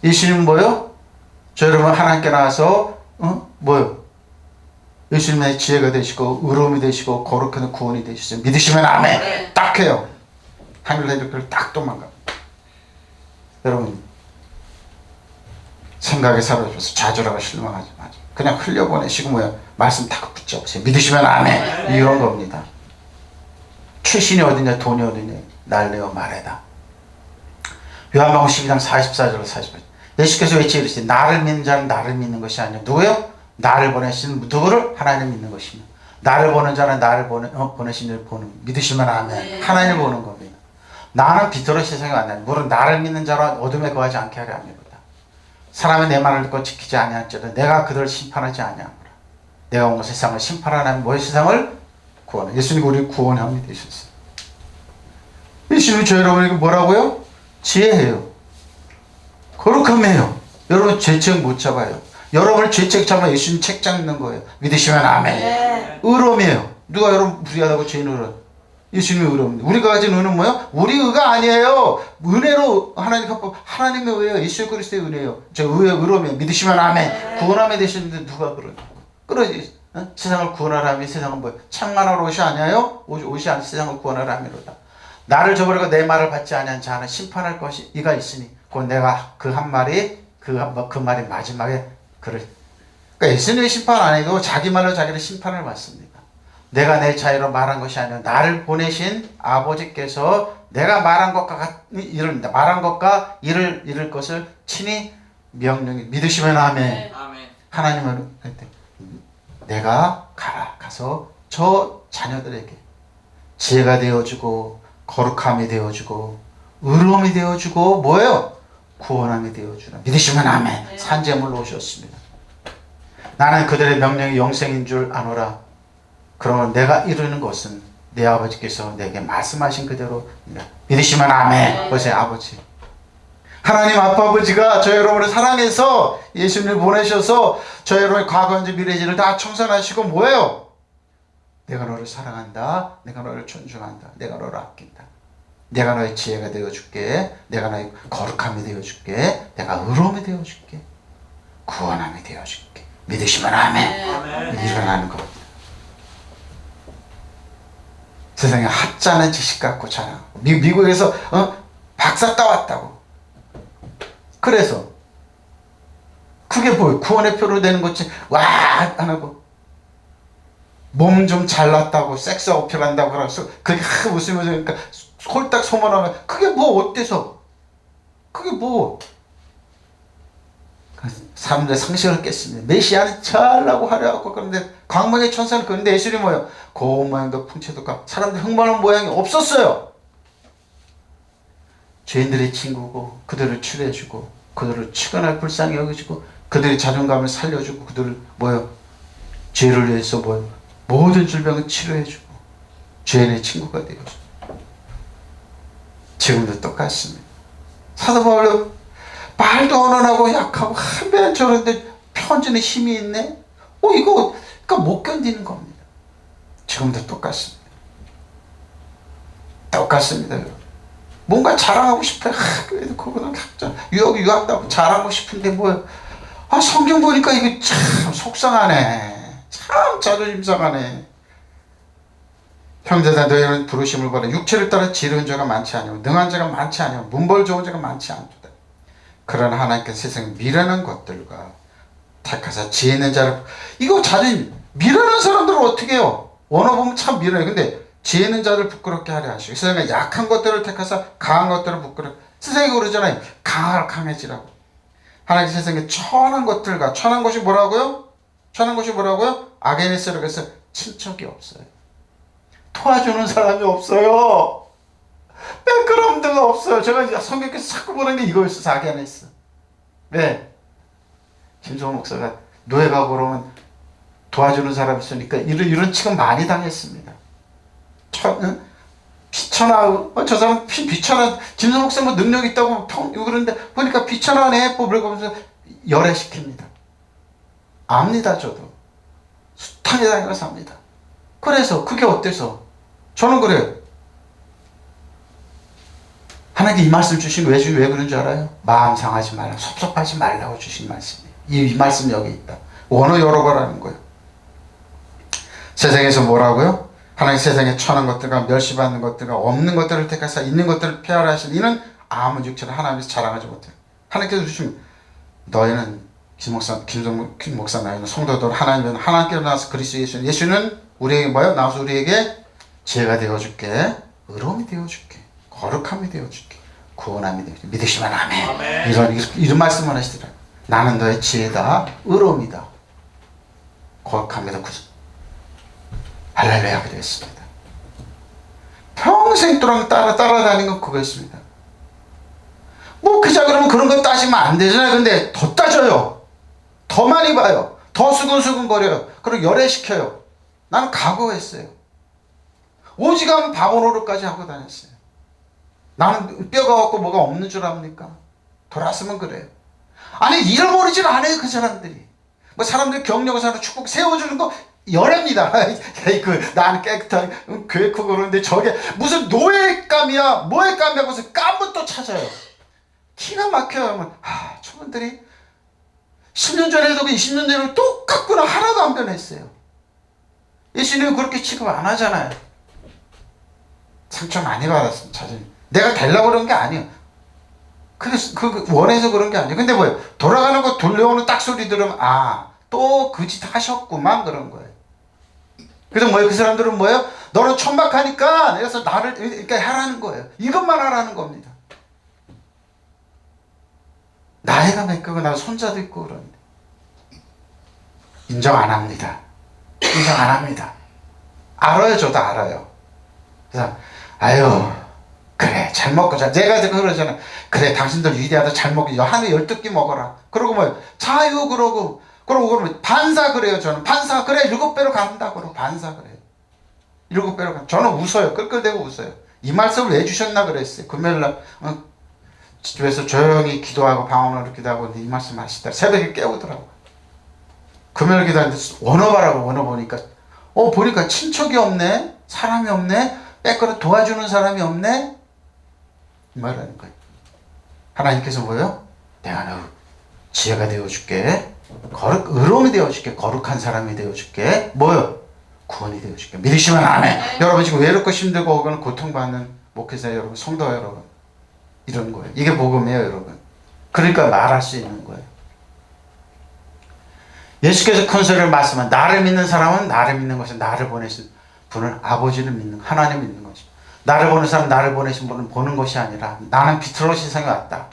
예수님 뭐요? 저 여러분 하나님께 나와서 뭐요? 예수님의 지혜가 되시고 의로움이 되시고 거룩한 구원이 되시죠. 믿으시면 아멘. 네. 딱 해요. 하늘 대적들을 딱 도망가. 여러분 생각에 사로잡혀서 좌절하고 실망하지 마세요. 그냥 흘려보내시고 뭐야 말씀 딱 붙잡으세요. 믿으시면 아멘. 네. 이런 겁니다. 출신이 어디냐 돈이 어디냐 날래어 말해다. 요한복음 12장 44절로 48절. 예수께서 외치시되 나를 믿는 자는 나를 믿는 것이 아니요 누구요? 나를 보내신 누구를? 하나님을 믿는 것이며 나를 보는 자는 나를 보내신 이를 보는 믿으시면 아멘. 네. 하나님을 보는 겁니다. 나는 빛으로 세상에 왔나니 물은 나를 믿는 자로 어둠에 거하지 않게 하려 함이로다. 사람이 내 말을 듣고 지키지 아니할지라도 내가 그들을 심판하지 아니하노라. 내가 온 세상을 심판하나니 뭐의 세상을 구원해. 예수님이 우리 구원함이 되셨어요. 예수님이 저 여러분에게 뭐라고요? 지혜해요. 거룩함이에요. 여러분 죄책 못 잡아요. 여러분을 죄책 잡아 예수님 책 잡는 거예요. 믿으시면 아멘. 네. 의로움이에요. 누가 여러분 불의하다고 죄인으로 예수님의 의로움입니다. 우리가 가진 의는 뭐예요? 우리 의가 아니에요. 은혜로 하나님 합법 하나님의 의예요. 예수 그리스도의 은혜예요. 저 의로움이에요. 믿으시면 아멘. 네. 구원함에 되시는데 누가 그러지? 세상을 구원하라면 세상은 뭐예요? 창만하러 옷이 아니에요? 옷이 아니 세상을 구원하라 함이로다. 나를 저버리고 내 말을 받지 아니한 자는 심판할 것이 이가 있으니 곧 내가 그 한 말이 그 말이 마지막에 그러니까 예수님의 심판 안 해도 자기 말로 자기를 심판을 받습니다. 내가 내 자유로 말한 것이 아니라 나를 보내신 아버지께서 내가 말한 것과 일을 이룰 것을 친히 명령해 믿으시면 아멘. 네. 하나님은 내가 가서 저 자녀들에게 지혜가 되어주고 거룩함이 되어주고 의로움이 되어주고 뭐예요? 구원함이 되어주라. 믿으시면 아멘. 네. 산재물로 오셨습니다. 나는 그들의 명령이 영생인 줄 아노라. 그러면 내가 이루는 것은 내 아버지께서 내게 말씀하신 그대로 믿으시면 아멘. 네. 보세요 아버지. 하나님 아버지가 저 여러분을 사랑해서 예수님을 보내셔서 저 여러분의 과거 현재 미래지를 다 청산하시고 뭐예요? 내가 너를 사랑한다. 내가 너를 존중한다. 내가 너를 아낀다. 내가 너의 지혜가 되어줄게. 내가 너의 거룩함이 되어줄게. 내가 의로움이 되어줄게. 구원함이 되어줄게. 믿으시면 아멘. 아멘. 일어나는 겁니다. 세상에 하찮은 지식 갖고 자랑. 미국에서 박사 따왔다고. 그래서 그게 뭐예요? 구원의 표로 되는 거지. 와 안 하고 몸 좀 잘났다고 섹스 어필한다고 그래서 그게 웃으면서 그러니까 홀딱 소문하면 그게 뭐 어때서? 그게 뭐? 사람들의 상식을 깼습니다. 메시아는 잘나고 화려하고 그런데 광명의 천사는 그런데 예수님이 뭐예요? 고운 모양도 풍채도 까 사람들 흠모하는 모양이 없었어요. 죄인들의 친구고 그들을 치료해주고 그들을 치근하게 불쌍히 여기시고 그들의 자존감을 살려주고 그들을 뭐예요? 죄를 위해서 뭐예요? 모든 질병을 치료해주고 죄인의 친구가 되어주고 지금도 똑같습니다. 사도 바울은 말도 언언하고 약하고 한배는 저런데 편지는 힘이 있네? 이거 그러니까 못 견디는 겁니다. 지금도 똑같습니다. 똑같습니다. 여러분. 뭔가 자랑하고 싶어요. 그래도 그거는 유학도 자랑하고 싶은데 뭐, 성경 보니까 이게 참 속상하네. 참 자존심 상하네. 형제들 너희는 부르심을 받아 육체를 따라 지르는 자가 많지 아니오 능한 자가 많지 아니오 문벌 좋은 자가 많지 않도다. 그러나 하나님께서 세상에 미련한 것들과 택하사 지혜 있는 자를 이거 자존심 미련한 사람들은 어떻게 해요? 원어 보면 참 미련해. 근데 지혜 있는 자를 부끄럽게 하려 하시고 세상에 약한 것들을 택하사 강한 것들을 부끄럽게 세상에 그러잖아요. 강해지라고. 하나님께서 세상에 천한 것들과 천한 것이 뭐라고요? 천한 것이 뭐라고요? 아게니스라고 해서 친척이 없어요. 도와주는 사람이 없어요. 백그라운드가 없어요. 제가 성경에서 자꾸 보는 게 이거였어. 자기 안에 있어. 왜? 김성호 목사가 노예 가고 그러면 도와주는 사람이 있으니까 이런 취급 많이 당했습니다. 비천하, 저 사람 비천하, 김성호 목사 뭐 능력 있다고 그러는데 보니까 비천하네, 그러면서 열애시킵니다. 압니다, 저도. 숱하게 당해서 압니다. 그래서 그게 어때서? 저는 그래요. 하나님께 이 말씀 주신 거 왜 그런 줄 알아요? 마음 상하지 말라, 섭섭하지 말라고 주신 말씀이에요. 이 말씀 여기 있다. 원어 여러 거라는 거예요. 세상에서 뭐라고요? 하나님 세상에 천한 것들과 멸시받는 것들과 없는 것들을 택하사 있는 것들을 폐하라 하신 이는 아무 육체를 하나님께서 자랑하지 못해요. 하나님께서 주시면 너희는 김 목사 나이는 성도들 하나님께로 나와서 그리스도 예수는 우리에게 뭐요? 나와서 우리에게 지혜가 되어줄게, 의로움이 되어줄게, 거룩함이 되어줄게, 구원함이 되어줄게. 믿으시면 아멘. 이런 말씀을 하시더라고요. 나는 너의 지혜다, 의로움이다, 거룩함이다. 할렐루야 하게 되었습니다. 평생 동안 따라다니는 건 그거였습니다. 뭐 그자 그러면 그런 거 따지면 안 되잖아요. 근데 더 따져요. 더 많이 봐요. 더 수근수근거려요. 그리고 열애시켜요. 나는 각오했어요. 오지간 바보 노릇까지 하고 다녔어요. 나는 뼈가 없고 뭐가 없는 줄 압니까? 돌았으면 그래요. 아니 잃어버리질 않아요. 그 사람들이. 뭐 사람들 경력을 축복 세워주는 거 열애입니다. 나는 깨끗한 교회 크고 그러는데 저게 무슨 노예감이야 뭐예감이야 무슨 깜부터 찾아요. 기가 막혀요. 저분들이 10년 전에 해도 20년 전에 똑같구나. 하나도 안 변했어요. 예수님은 그렇게 취급 안 하잖아요. 상처 많이 받았습니다. 자존심. 내가 되려고 그런 게 아니에요. 그래서 원해서 그런 게 아니에요. 근데 뭐예요? 돌아가는 거 돌려오는 딱 소리 들으면 또 그 짓 하셨구만 그런 거예요. 그래서 뭐예요? 그 사람들은 뭐예요? 너는 천박하니까 그래서 나를 이렇게 하라는 거예요. 이것만 하라는 겁니다. 나이가 몇 개고 나 손자도 있고 그러는데 인정 안 합니다. 인정 안 합니다. 알아요. 저도 알아요. 그래서 그래 잘 먹고 자. 내가 그러잖아. 그래 당신들 위대하다 잘 먹고 하루에 12끼 먹어라. 그러고 뭐예요? 자유 그러고 그러면 반사 그래요. 저는 반사 그래 7배로 간다. 그러고 반사 그래요. 7배로 간. 저는 웃어요. 끌끌대고 웃어요. 이 말씀을 왜 주셨나 그랬어요. 금요일날 집에서 조용히 기도하고 방언으로 기도하고 이 말씀 하시더라. 새벽에 깨우더라고. 금요일 기도하는데 원어 봐라고 원어 보니까 보니까 친척이 없네. 사람이 없네. 빼거나 도와주는 사람이 없네. 이 말하는 거예요. 하나님께서 뭐예요? 내가 너 지혜가 되어줄게. 의로움이 되어줄게. 거룩한 사람이 되어줄게. 뭐요? 구원이 되어줄게. 믿으시면 아멘. 여러분 지금 외롭고 힘들고 혹은 고통받는 목회자 여러분, 성도 여러분 이런 거예요. 이게 복음이에요, 여러분. 그러니까 말할 수 있는 거예요. 예수께서 큰 소리를 말씀한 나를 믿는 사람은 나를 믿는 것이 나를 보내신 분을 아버지를 믿는 하나님을 믿는 거죠. 나를 보는 사람 나를 보내신 분을 보는 것이 아니라 나는 빛으로 세상에 왔다.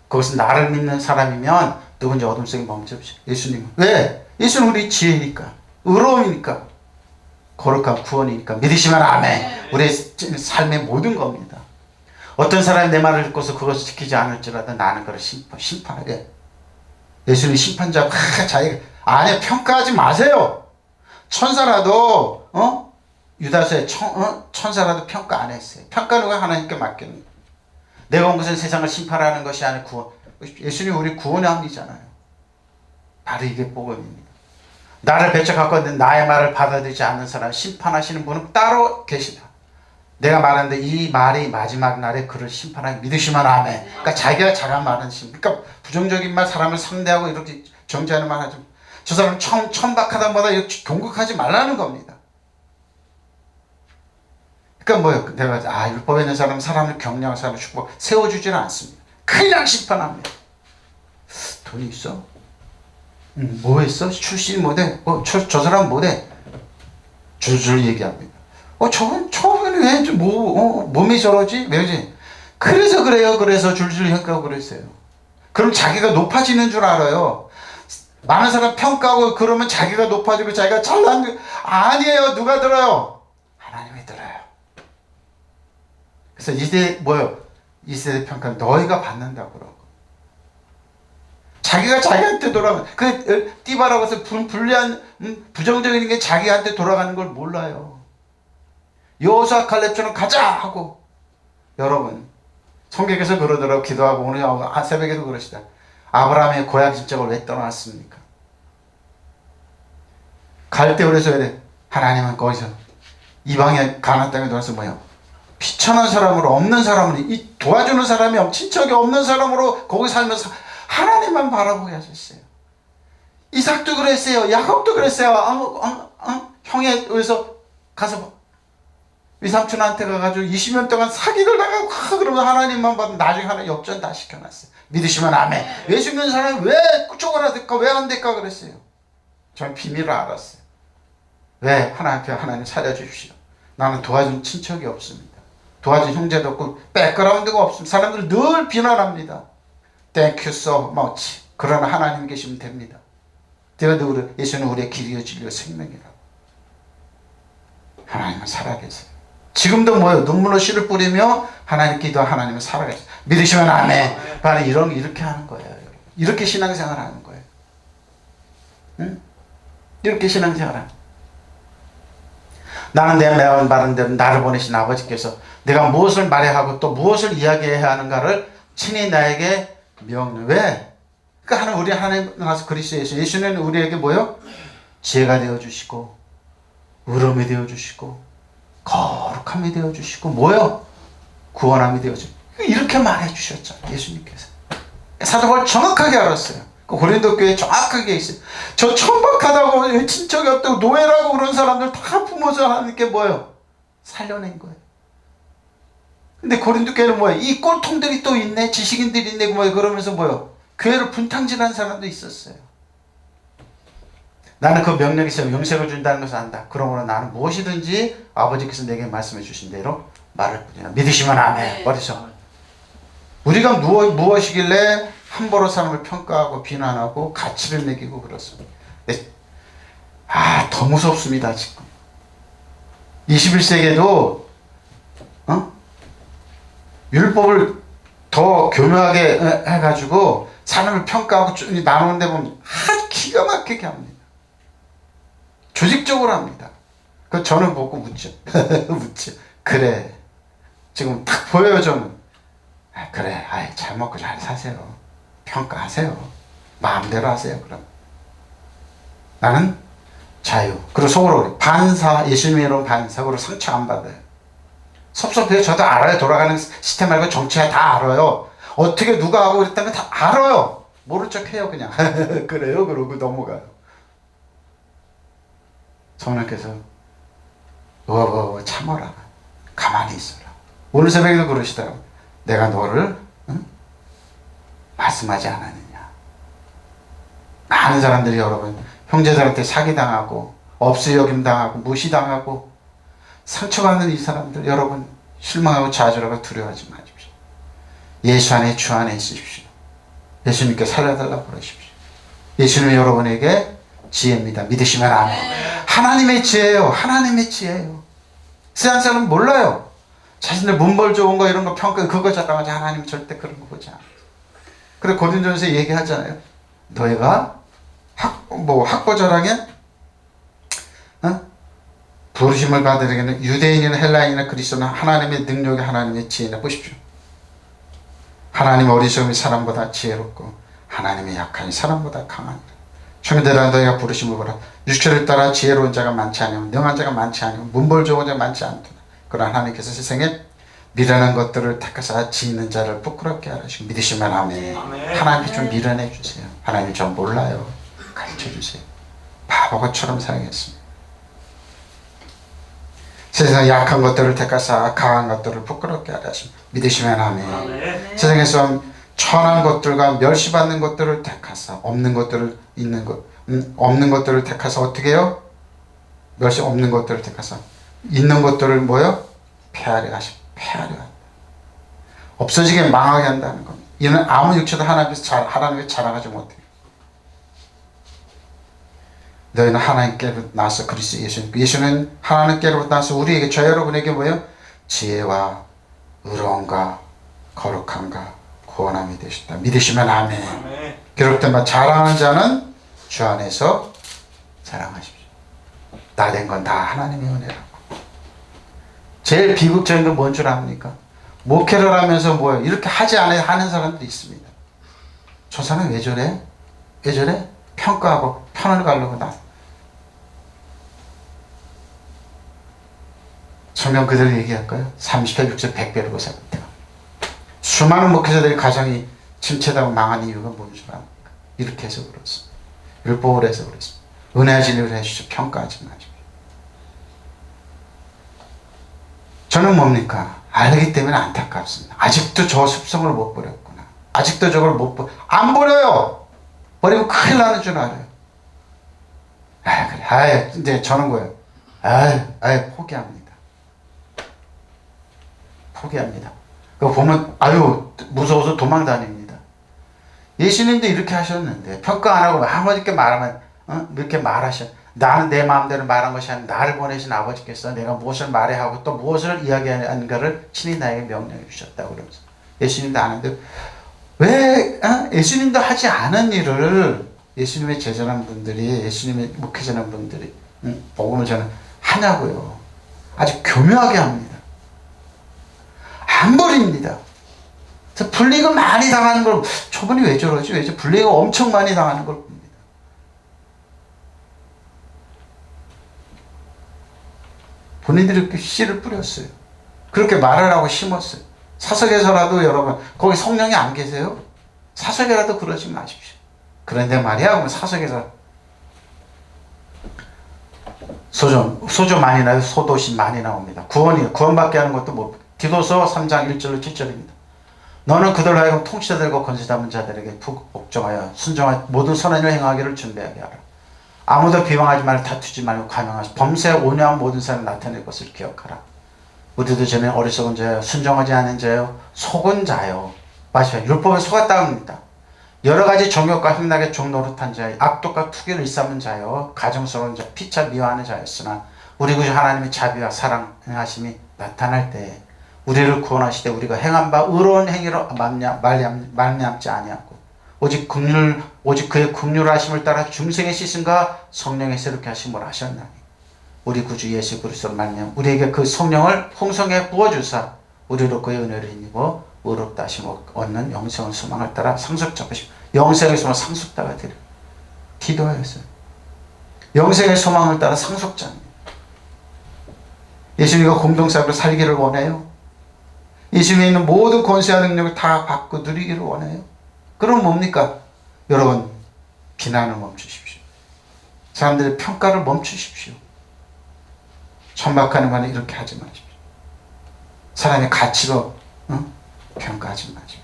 그것은 나를 믿는 사람이면 누군지 어둠 속에 멈춰보시오. 예수님은 왜? 예수는 우리 지혜니까 의로움이니까 거룩한 구원이니까 믿으시면 아멘. 우리의 삶의 모든 겁니다. 어떤 사람이 내 말을 듣고서 그것을 지키지 않을지라도 나는 그를 심판하게. 예수님 심판자고 자기가 아니 평가하지 마세요. 천사라도 유다서에 천사라도 평가 안 했어요. 평가는 하나님께 맡기는 거예요. 내가 온 것은 세상을 심판하는 것이 아니라 구원. 예수님 우리 구원의 함이잖아요. 바로 이게 복음입니다. 나를 배척하고 나의 말을 받아들이지 않는 사람 심판하시는 분은 따로 계시다. 내가 말하는데 이 말이 마지막 날에 그를 심판하기 믿으시면 아멘. 그러니까 자기가 잘한 말은 그러니까 부정적인 말, 사람을 상대하고 이렇게 정죄하는 말 하지. 저 사람 천박하다보다 이렇게 공격하지 말라는 겁니다. 그러니까 뭐예요? 내가 율법에 있는 사람은 사람을 격려하는 사람을 축복 세워주지는 않습니다. 그냥 심판합니다. 돈이 있어? 뭐 했어? 출신 못해? 저 사람 못해? 줄줄 얘기합니다. 저분이 왜 몸이 저러지? 왜지? 그래서 그래요. 그래서 줄줄 평가하고 그랬어요. 그럼 자기가 높아지는 줄 알아요. 많은 사람 평가하고 그러면 자기가 높아지고 자기가 잘난 아니에요. 누가 들어요? 하나님이 들어요. 그래서 이 세대 평가는 너희가 받는다고 그러고. 자기가 자기한테 돌아가면 띠바라고 해서 불리한 부정적인 게 자기한테 돌아가는 걸 몰라요. 여호수아 칼렙처럼 가자 하고. 여러분 성경에서 그러더라고. 기도하고 오늘 새벽에도 그러시다. 아브라함의 고향 집적을 왜 떠났습니까? 갈 때 그래서 하나님은 거기서 이방의 가나안 땅에 들어서 비천한 사람으로 없는 사람으로 도와주는 사람이 친척이 없는 사람으로 거기 살면서 하나님만 바라보게 하셨어요. 이삭도 그랬어요. 야곱도 그랬어요. 형에 의해서 가서 위삼촌한테 가가지고 20년 동안 사기를 당하고 그러면 하나님만 봐도 나중에 하나님 역전 다 시켜놨어요. 믿으시면 아멘. 예수 믿는 사람이 왜 쪼그라들까? 왜 안 될까? 그랬어요. 저는 비밀을 알았어요. 왜? 하나님 살려주십시오. 나는 도와준 친척이 없습니다. 도와준 형제도 없고 백그라운드가 없습니다. 사람들 늘 비난합니다. Thank you so much. 그러나 하나님 계시면 됩니다. 예수는 우리의 길이요 진리요 생명이라고. 하나님은 살아계세요. 지금도 눈물로 씨를 뿌리며 하나님 기도 하나님은 살아계세요. 믿으시면 아멘. 바로 이렇게 하는 거예요. 이렇게 신앙생활 하는 거예요. 응? 이렇게 신앙생활 하는 거예요. 나는 내 말한 대로 나를 보내신 아버지께서 내가 무엇을 말해야 하고 또 무엇을 이야기해야 하는가를 친히 나에게 명령. 왜? 그러니까 우리 하나님 나서 그리스도 예수는 우리에게 지혜가 되어주시고 의로움이 되어주시고 거룩함이 되어주시고 구원함이 되어주시고 이렇게 말해주셨잖아요. 예수님께서. 사도 바울 정확하게 알았어요. 고린도 교회에 정확하게 있어요. 저 천박하다고 친척이 없다고 노예라고 그런 사람들 다 부모자 하나님께 살려낸 거예요. 근데 고린도 교회는 이 꼴통들이 또 있네, 지식인들이 있네, 그러면서 교회를 분탕질하는 사람도 있었어요. 나는 그 명령이 있어요. 영생을 준다는 것을 안다. 그러므로 나는 무엇이든지 아버지께서 내게 말씀해 주신 대로 말을 뿐이라. 믿으시면 아멘. 어디서? 우리가 무엇이길래 함부로 사람을 평가하고 비난하고 가치를 매기고 그렇습니다. 더 무섭습니다. 지금 21세기에도 율법을 더 교묘하게 해가지고 사람을 평가하고 나누는 데 보면 기가 막히게 합니다. 조직적으로 합니다. 저는 보고 묻죠. 그래. 지금 딱 보여요. 저는. 그래. 잘 먹고 잘 사세요. 평가하세요. 마음대로 하세요. 그럼. 나는 자유. 그리고 속으로 반사. 예수님이 이런 반사. 그리고 상처 안 받아요. 섭섭해요. 저도 알아요. 돌아가는 시스템 말고 정치야 다 알아요. 어떻게 누가 하고 그랬다면 다 알아요. 모른 척 해요. 그냥. 그래요. 그러고 넘어가요. 성령께서 참아라. 가만히 있어라. 오늘 새벽에도 그러시더라고요. 내가 너를 말씀하지 않았느냐. 많은 사람들이 여러분 형제들한테 사기당하고 업수여김당하고 무시당하고 상처받는 이 사람들 여러분 실망하고 좌절하고 두려워하지 마십시오. 예수 안에 주 안에 있으십시오. 예수님께 살려달라고 그러십시오. 예수님은 여러분에게 지혜입니다. 믿으시면 아멘. 하나님의 지혜예요. 하나님의 지혜예요. 세상 사람은 몰라요. 자신들 문벌 좋은 거 이런 거 평가 그거 자랑하지 하나님은 절대 그런 거 보지 않아요. 그래 고린도전서 얘기하잖아요. 너희가 학보 자랑에 부르심을 받으려면 유대인이나 헬라인이나 그리스도나 하나님의 능력이 하나님의 지혜나 보십시오. 하나님의 어리석음이 사람보다 지혜롭고 하나님의 약함이 사람보다 강하니라. 청년들아 너희가 부르심을 보라. 육체를 따라 지혜로운 자가 많지 아니하며 능한 자가 많지 아니하며 문벌 좋은 자가 많지 않도다. 그러나 하나님께서 세상에 미련한 것들을 택하사 지있는 자를 부끄럽게 하시고 믿으시면 아멘. 하나님께 좀 미련해 주세요. 하나님 저 몰라요. 가르쳐 주세요. 바보처럼 살겠습니다. 세상 약한 것들을 택하사 강한 것들을 부끄럽게 하시고 믿으시면 아멘. 세상에서 천한 것들과 멸시받는 것들을 택하사 없는 것들을 없는 것들을 택하사 어떻게 해요? 멸시 없는 것들을 택하사 있는 것들을 뭐요? 폐하려 하십니다. 폐하려 한다. 없어지게 망하게 한다는 겁니다. 이는 아무 육체도 하나님께 자랑하지 못해요. 너희는 하나님께로 나서 그리스도 예수는 하나님께로부터 나서 우리에게 저 여러분에게 뭐예요? 지혜와 의로움과 거룩함과 구원함이 되셨다. 믿으시면 아멘. 기록된 바 자랑하는 자는 주 안에서 자랑하십시오. 나 된 건 다 하나님의 은혜라고. 제일 비극적인 건 뭔 줄 압니까? 목회를 하면서 뭐예요? 이렇게 하지 않아야 하는 사람들이 있습니다. 저 사람 왜 저래? 왜 저래? 평가하고 편을 가려고 나. 성경 그대로 얘기할까요? 30배, 60배, 100배로 살았다. 수많은 목회자들이 가정이 침체되고 망한 이유가 뭔 줄 압니까? 이렇게 해서 그렇습니다. 율법을 해서 그렇습니다. 은혜진을 해주시오. 평가하지 마십시오. 저는 뭡니까? 알기 때문에 안타깝습니다. 아직도 저 습성을 못 버렸구나. 아직도 저걸 안 버려요. 버리면 큰일 나는 줄 알아요. 그래. 이제 저는 거예요. 포기합니다. 포기합니다. 그거 보면, 무서워서 도망 다닙니다. 예수님도 이렇게 하셨는데, 평가 안 하고 아버지께 말하면, 이렇게 말하셔. 나는 내 마음대로 말한 것이 아니라 나를 보내신 아버지께서 내가 무엇을 말해야 하고 또 무엇을 이야기하는가를 친히 나에게 명령해 주셨다고 그러면서. 예수님도 아는데, 왜, 예수님도 하지 않은 일을 예수님의 제자란 분들이, 예수님의 목회자란 분들이, 복음을 저는 하냐고요. 아주 교묘하게 합니다. 안 버립니다. 그래서 불이익을 많이 당하는 걸, 저분이 왜 저러지? 왜 불이익을 엄청 많이 당하는 걸 봅니다. 본인들이 이렇게 씨를 뿌렸어요. 그렇게 말을 하고 심었어요. 사석에서라도 여러분, 거기 성령이 안 계세요? 사석에라도 그러지 마십시오. 그런데 말이야, 그러면 사석에서 소조 많이 나요. 소도시 많이 나옵니다. 구원받게 하는 것도 뭐, 디도서 3장 1절로 7절입니다. 너는 그들로 하여금 통치자들과 권세 잡은 자들에게 복종하여 순종하여 모든 선한 일을 행하기를 준비하게 하라. 아무도 비방하지 말고 다투지 말고 간용하시 범죄 온유한 모든 사람을 나타낼 것을 기억하라. 우리도 전에 어리석은 자요, 순종하지 않은 자요, 속은 자요. 마시오. 율법에 속았다 합니다. 여러 가지 정욕과 행락에 종노릇한 자요, 악독과 투기를 일삼은 자요, 가정스러운 자, 피차 미워하는 자였으나 우리 구주 하나님의 자비와 사랑하심이 나타날 때 우리를 구원하시되 우리가 행한 바 의로운 행위로 말미암지 아니하고 오직 그의 긍휼하심을 따라 중생의 씻음과 성령의 새롭게 하심을 하셨나니 우리 구주 예수 그리스도로 말미암아 우리에게 그 성령을 풍성에 부어주사 우리로 그의 은혜를 힘입어 의롭다 하심을 얻는 영생의 소망을 따라 상속잡으시고 영생의 소망 상속자가 되려 기도하였어요. 영생의 소망을 따라 상속자입니다. 예수님과 공동사역으로 살기를 원해요. 예수님에 있는 모든 권세와 능력을 다 받고 누리기를 원해요. 그럼 뭡니까? 여러분, 비난을 멈추십시오. 사람들의 평가를 멈추십시오. 천박하는 말은 이렇게 하지 마십시오. 사람의 가치로 평가하지 마십시오.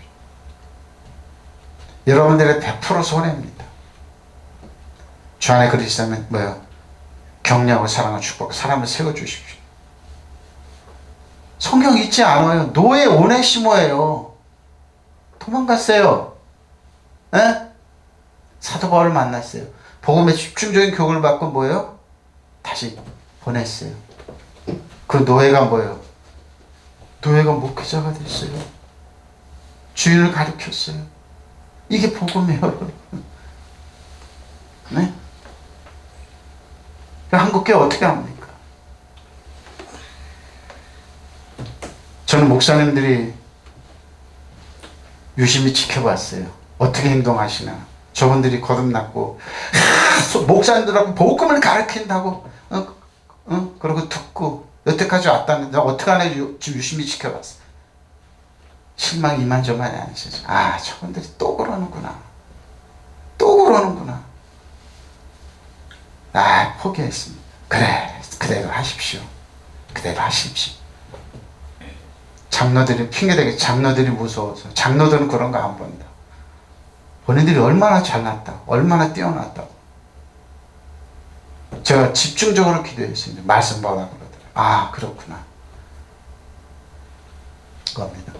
여러분들의 100% 손해입니다. 주 안에 그리스도면 뭐예요? 격려하고 사랑을 축복하고 사람을 세워주십시오. 성경 잊지 않아요. 노예 오네시모예요. 도망갔어요. 에? 사도 바울을 만났어요. 복음의 집중적인 교육을 받고 뭐예요? 다시 보냈어요. 그 노예가 뭐예요? 노예가 목회자가 됐어요. 주인을 가르쳤어요. 이게 복음이에요, 여러분. 네? 한국교회 어떻게 합니까? 저는 목사님들이 유심히 지켜봤어요. 어떻게 행동하시나. 저분들이 거듭났고 목사님들하고 복음을 가르친다고 그러고 듣고 여태까지 왔다는데 어떡하나 지금 유심히 지켜봤어. 실망 이만저만이 아니시죠. 아, 저분들이 또 그러는구나. 또 그러는구나. 아, 포기했습니다. 그래, 그대로 하십시오. 그대로 하십시오. 장로들이 핑계대게 장로들이 무서워서 장로들은 그런 거 안 본다. 본인들이 얼마나 잘났다고, 얼마나 뛰어났다고. 제가 집중적으로 기도했습니다. 말씀 보라 그러더라고요. 아, 그렇구나. 그겁니다.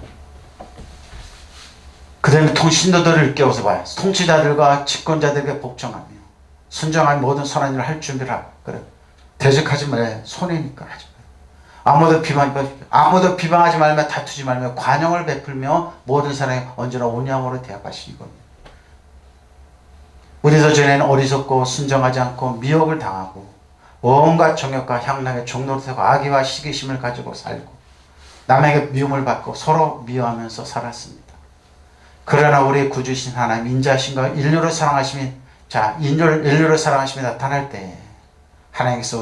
그 다음에 신도들을 깨워서 봐요. 통치자들과 집권자들에게 복종하며 순종하며 모든 선한 일을 할 준비를 하고. 그래. 대적하지 말아요. 손해니까 하지 말아요. 아무도 비방하지 말며 다투지 말며 관용을 베풀며 모든 사람이 언제나 온유함으로 대합하시니 겁니다. 우리도 전에는 어리석고 순종하지 않고 미혹을 당하고 온갖 정욕과 향락의 종노릇하고 악의와 시기심을 가지고 살고 남에게 미움을 받고 서로 미워하면서 살았습니다. 그러나 우리의 구주신 하나님 인자하심과 인류를 사랑하심이 인류를 사랑하심이 나타날 때 하나님께서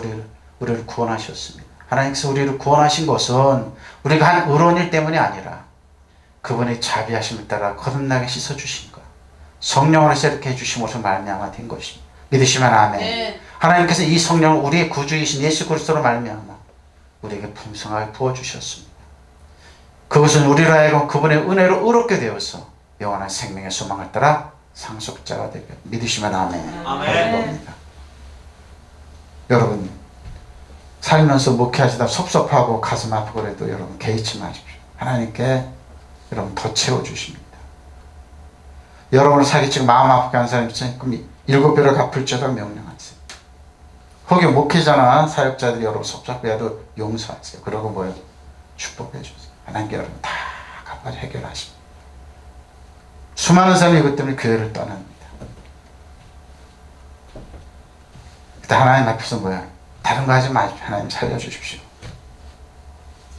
우리를 구원하셨습니다. 하나님께서 우리를 구원하신 것은 우리가 한 의로운 일 때문이 아니라 그분의 자비하심을 따라 거듭나게 씻어주신 것, 성령으로 새롭게 해주신 것을 말미암아 된 것입니다. 믿으시면 아멘. 네. 하나님께서 이 성령을 우리의 구주이신 예수 그리스도로 말미암아 우리에게 풍성하게 부어주셨습니다. 그것은 우리로 하여금 그분의 은혜로 의롭게 되어서 영원한 생명의 소망을 따라 상속자가 되게 믿으시면 아멘. 아멘. 여러분 살면서 목회하시다 섭섭하고 가슴 아프고 그래도 여러분 개의치 마십시오. 하나님께 여러분 더 채워주십니다. 여러분을 사기치고 마음 아프게 하는 사람이 있으니 그럼 7배로 갚을지어다 명령하세요. 거기 목회자나 사역자들이 여러분 섭섭해도 용서하세요. 그러고 뭐예요? 축복해 주세요. 하나님께 여러분 다 갚아 해결하십니다. 수많은 사람이 이것 때문에 교회를 떠납니다. 그때 하나님 앞에서 뭐야? 다른 거 하지 마십시오. 하나님 살려주십시오.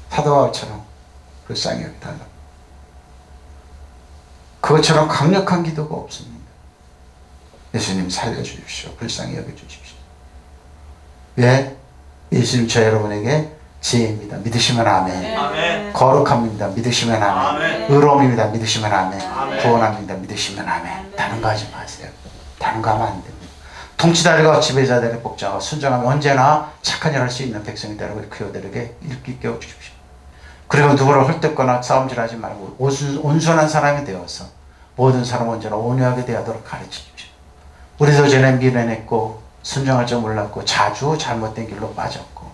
사도 바울처럼 불쌍히 여기달라. 그것처럼 강력한 기도가 없습니다. 예수님 살려주십시오. 불쌍히 여겨주십시오. 왜? 예수님 저 여러분에게 지혜입니다. 믿으시면 아멘. 아멘. 거룩함입니다. 믿으시면 아멘. 아멘. 의로움입니다. 믿으시면 아멘. 아멘. 구원합니다. 믿으시면 아멘. 아멘. 다른 거 하지 마세요. 다른 거 하면 안 됩니다. 통치자들과 지배자들의 복종하고 순종하면 언제나 착한 일을 할 수 있는 백성이 되라고 그들에게 일깨워 깨워주십시오. 그리고 누구를 헐뜯거나 싸움질하지 말고 온순한 사람이 되어서 모든 사람은 언제나 온유하게 대하도록 가르치십시오. 우리도 전에 미련했고 순종할 줄 몰랐고 자주 잘못된 길로 빠졌고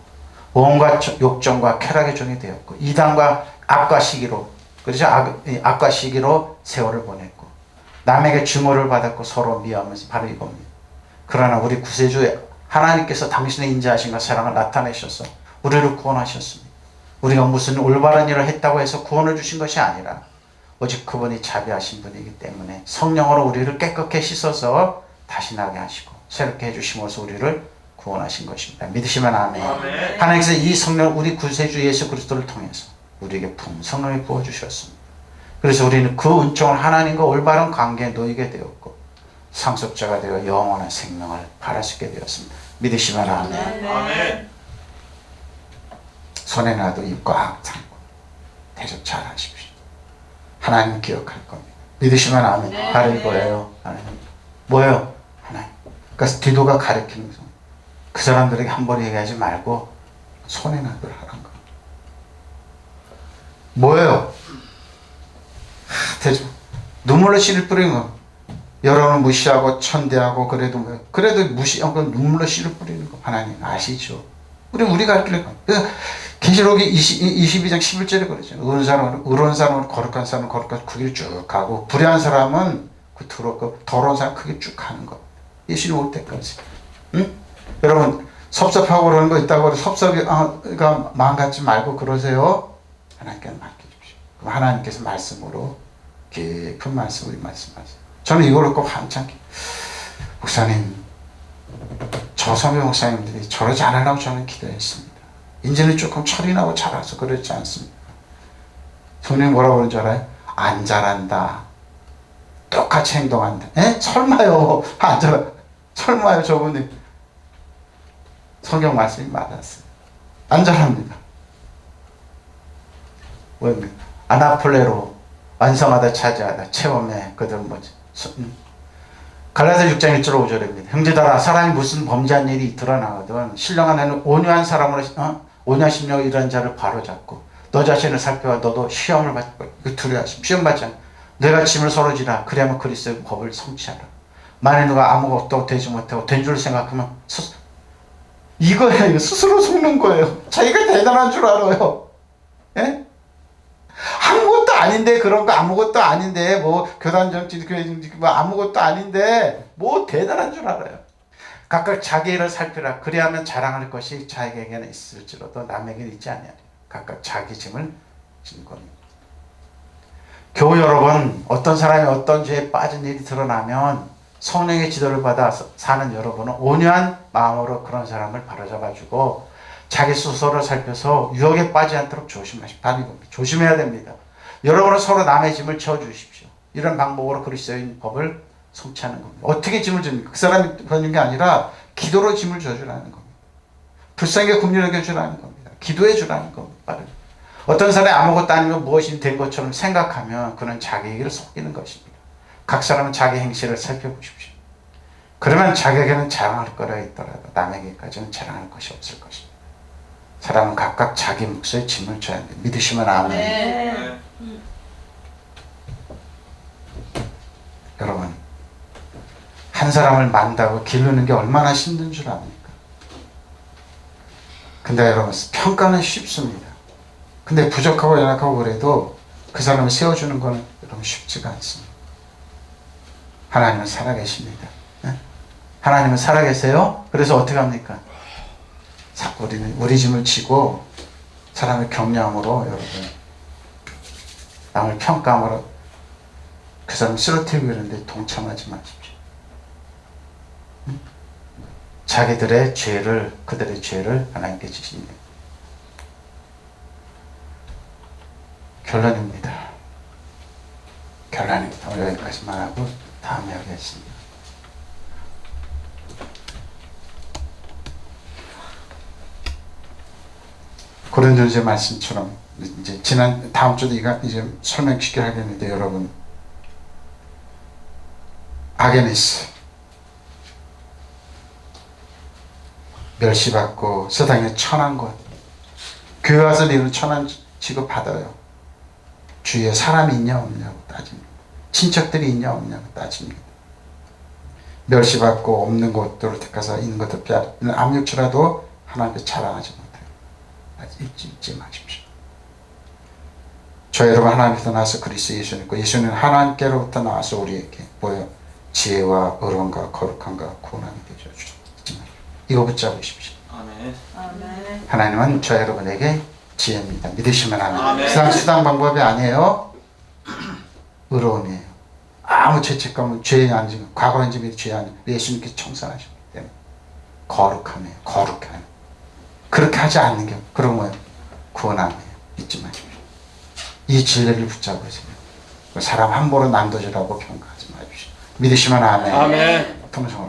온갖 욕정과 쾌락의 종이 되었고 이단과 악과 시기로 그렇죠? 악과 시기로 세월을 보냈고 남에게 증오를 받았고 서로 미워하면서 바로 이겁니다. 그러나 우리 구세주 하나님께서 당신의 인자하심과 사랑을 나타내셔서 우리를 구원하셨습니다. 우리가 무슨 올바른 일을 했다고 해서 구원을 주신 것이 아니라 오직 그분이 자비하신 분이기 때문에 성령으로 우리를 깨끗게 씻어서 다시 나게 하시고 새롭게 해주심으로써 우리를 구원하신 것입니다. 믿으시면 아멘. 아멘. 하나님께서 이 성령 우리 구세주 예수 그리스도를 통해서 우리에게 풍성하게 부어주셨습니다. 그래서 우리는 그 은총을 하나님과 올바른 관계에 놓이게 되었고 상속자가 되어 영원한 생명을 바랄 수 있게 되었습니다. 믿으시면 아멘. 아멘. 손에 나도 입 꽉 참고 대접 잘 하십시오. 하나님 기억할 겁니다. 믿으시면 아멘. 네. 바로 이거예요. 하나님. 뭐예요? 하나님. 그러니까 디도가 가르치는 거. 그 사람들에게 한 번 얘기하지 말고 손에 나도 하라는 거. 뭐예요? 대접. 눈물로 씨를 뿌리는 거. 여러분을 무시하고 천대하고 그래도 무시하고 눈물로 씨를 뿌리는 거. 하나님 아시죠? 우리 가르치는 거. 계시록이 22장 11절에 그러죠. 의로운 사람은 거룩한 사람은 거룩한 그 길 쭉 가고 불의한 사람은 그 더러운 사람 그 길 쭉 가는 거. 예수님 올 때까지. 응? 여러분 섭섭하고 그러는 거 있다고 섭섭이가 마음 갖지 말고 그러세요. 하나님께 맡겨주십시오. 그럼 하나님께서 말씀으로 깊은 말씀 우리 말씀하세요. 저는 이걸로 꼭 한참 목사님 저 성경 목사님들이 저러지 않으라고 저는 기도했습니다. 이제는 조금 철이 나고 자라서 그렇지 않습니까? 성령이 뭐라고 그러는 줄 알아요? 안 자란다. 똑같이 행동한다. 에? 설마요. 안 자라. 설마요. 저분이 성경 말씀이 맞았어요. 안 잘합니다. 아나폴레로 완성하다 차지하다 체험해 그들 뭐지. 갈라디아 6장 1절 5절입니다. 형제들아 사람이 무슨 범죄한 일이 드러나거든 신령 안에는 온유한 사람으로 온유한 심령을 이런 자를 바로잡고 너 자신을 살펴봐 너도 시험을 받고 두려워하심 시험 받지 않아 내가 짐을 서로 지라 그리하면 그리스도의 법을 성취하라. 만일 누가 아무것도 되지 못하고 된 줄 생각하면 이거예요. 스스로 속는 거예요. 자기가 대단한 줄 알아요. 예? 아무것도 아닌데 그런 거 아무것도 아닌데 뭐 교단 정치 교회 정치 뭐 아무것도 아닌데 뭐 대단한 줄 알아요. 각각 자기 일을 살피라. 그리하면 자랑할 것이 자기에게는 있을지라도 남에게는 있지 아니하리라. 각각 자기 짐을 지는 겁니다. 교우 여러분 어떤 사람이 어떤 죄에 빠진 일이 드러나면 성령의 지도를 받아 사는 여러분은 온유한 마음으로 그런 사람을 바로잡아주고 자기 스스로를 살펴서 유혹에 빠지지 않도록 조심하십시오. 조심해야 됩니다. 여러분은 서로 남의 짐을 져주십시오. 이런 방법으로 그리스도인 법을 성취하는 겁니다. 어떻게 짐을 줍니까? 그 사람이 그러는 게 아니라 기도로 짐을 져주라는 겁니다. 불쌍하게 굶주려 주라는 겁니다. 기도해 주라는 겁니다. 어떤 사람이 아무것도 아니면 무엇이 된 것처럼 생각하면 그는 자기에게를 속이는 것입니다. 각 사람은 자기 행실을 살펴보십시오. 그러면 자기에게는 자랑할 거라 있더라도 남에게까지는 자랑할 것이 없을 것입니다. 사람은 각각 자기 몫의 짐을 져야 합니다. 믿으시면 아멘. 네. 여러분 한 사람을 만다고 기르는 게 얼마나 힘든 줄 압니까? 근데 여러분 평가는 쉽습니다. 근데 부족하고 연약하고 그래도 그 사람을 세워주는 건 여러분 쉽지가 않습니다. 하나님은 살아계십니다. 하나님은 살아계세요. 그래서 어떻게 합니까? 우리는 우리 짐을 지고 사람의 격려함으로 여러분 남을 평가함으로 그 사람을 쓰러뜨리고 이러는데 동참하지 마십시오. 자기들의 죄를 그들의 죄를 하나님께 지십니다. 결론입니다. 오늘 여기까지만 하고 다음에 하겠습니다. 고린도전서 말씀처럼 이제 다음 주도 이제 설명시켜 하겠는데 여러분 아게네스 멸시받고 세상에 천한 것 교회 와서 이런 천한 취급받아요. 주위에 사람이 있냐 없냐고 따집니다. 친척들이 있냐 없냐고 따집니다. 멸시받고 없는 것들을 택해서 있는 것들 빼앗는 압력치라도 하나님께 자랑하지 못해요. 잊지 마십시오. 저 여러분 하나님께서 나와서 그리스도 예수 믿고 예수는 하나님께로부터 나와서 우리에게 뭐요? 지혜와 의로움과 거룩함과 구원함이 되어 주셨습니다. 이거 붙잡으십시오. 아멘. 아멘. 하나님은 저 여러분에게 지혜입니다. 믿으시면 아멘. 아멘. 세상 수단 방법이 아니에요. 의로움이에요. 아무 죄책감은 죄에 아니지만 과거의 죄 아니에요. 예수님께 청산하셨기 때문에 거룩함이에요. 거룩함. 그렇게 하지 않는 게 그런 거예요. 구원함이에요. 잊지 마십시오. 이 진리를 붙잡으세요. 사람 함부로 난도질하고 평가하지 마십시오. 믿으시면 아멘. 아멘. 통성으로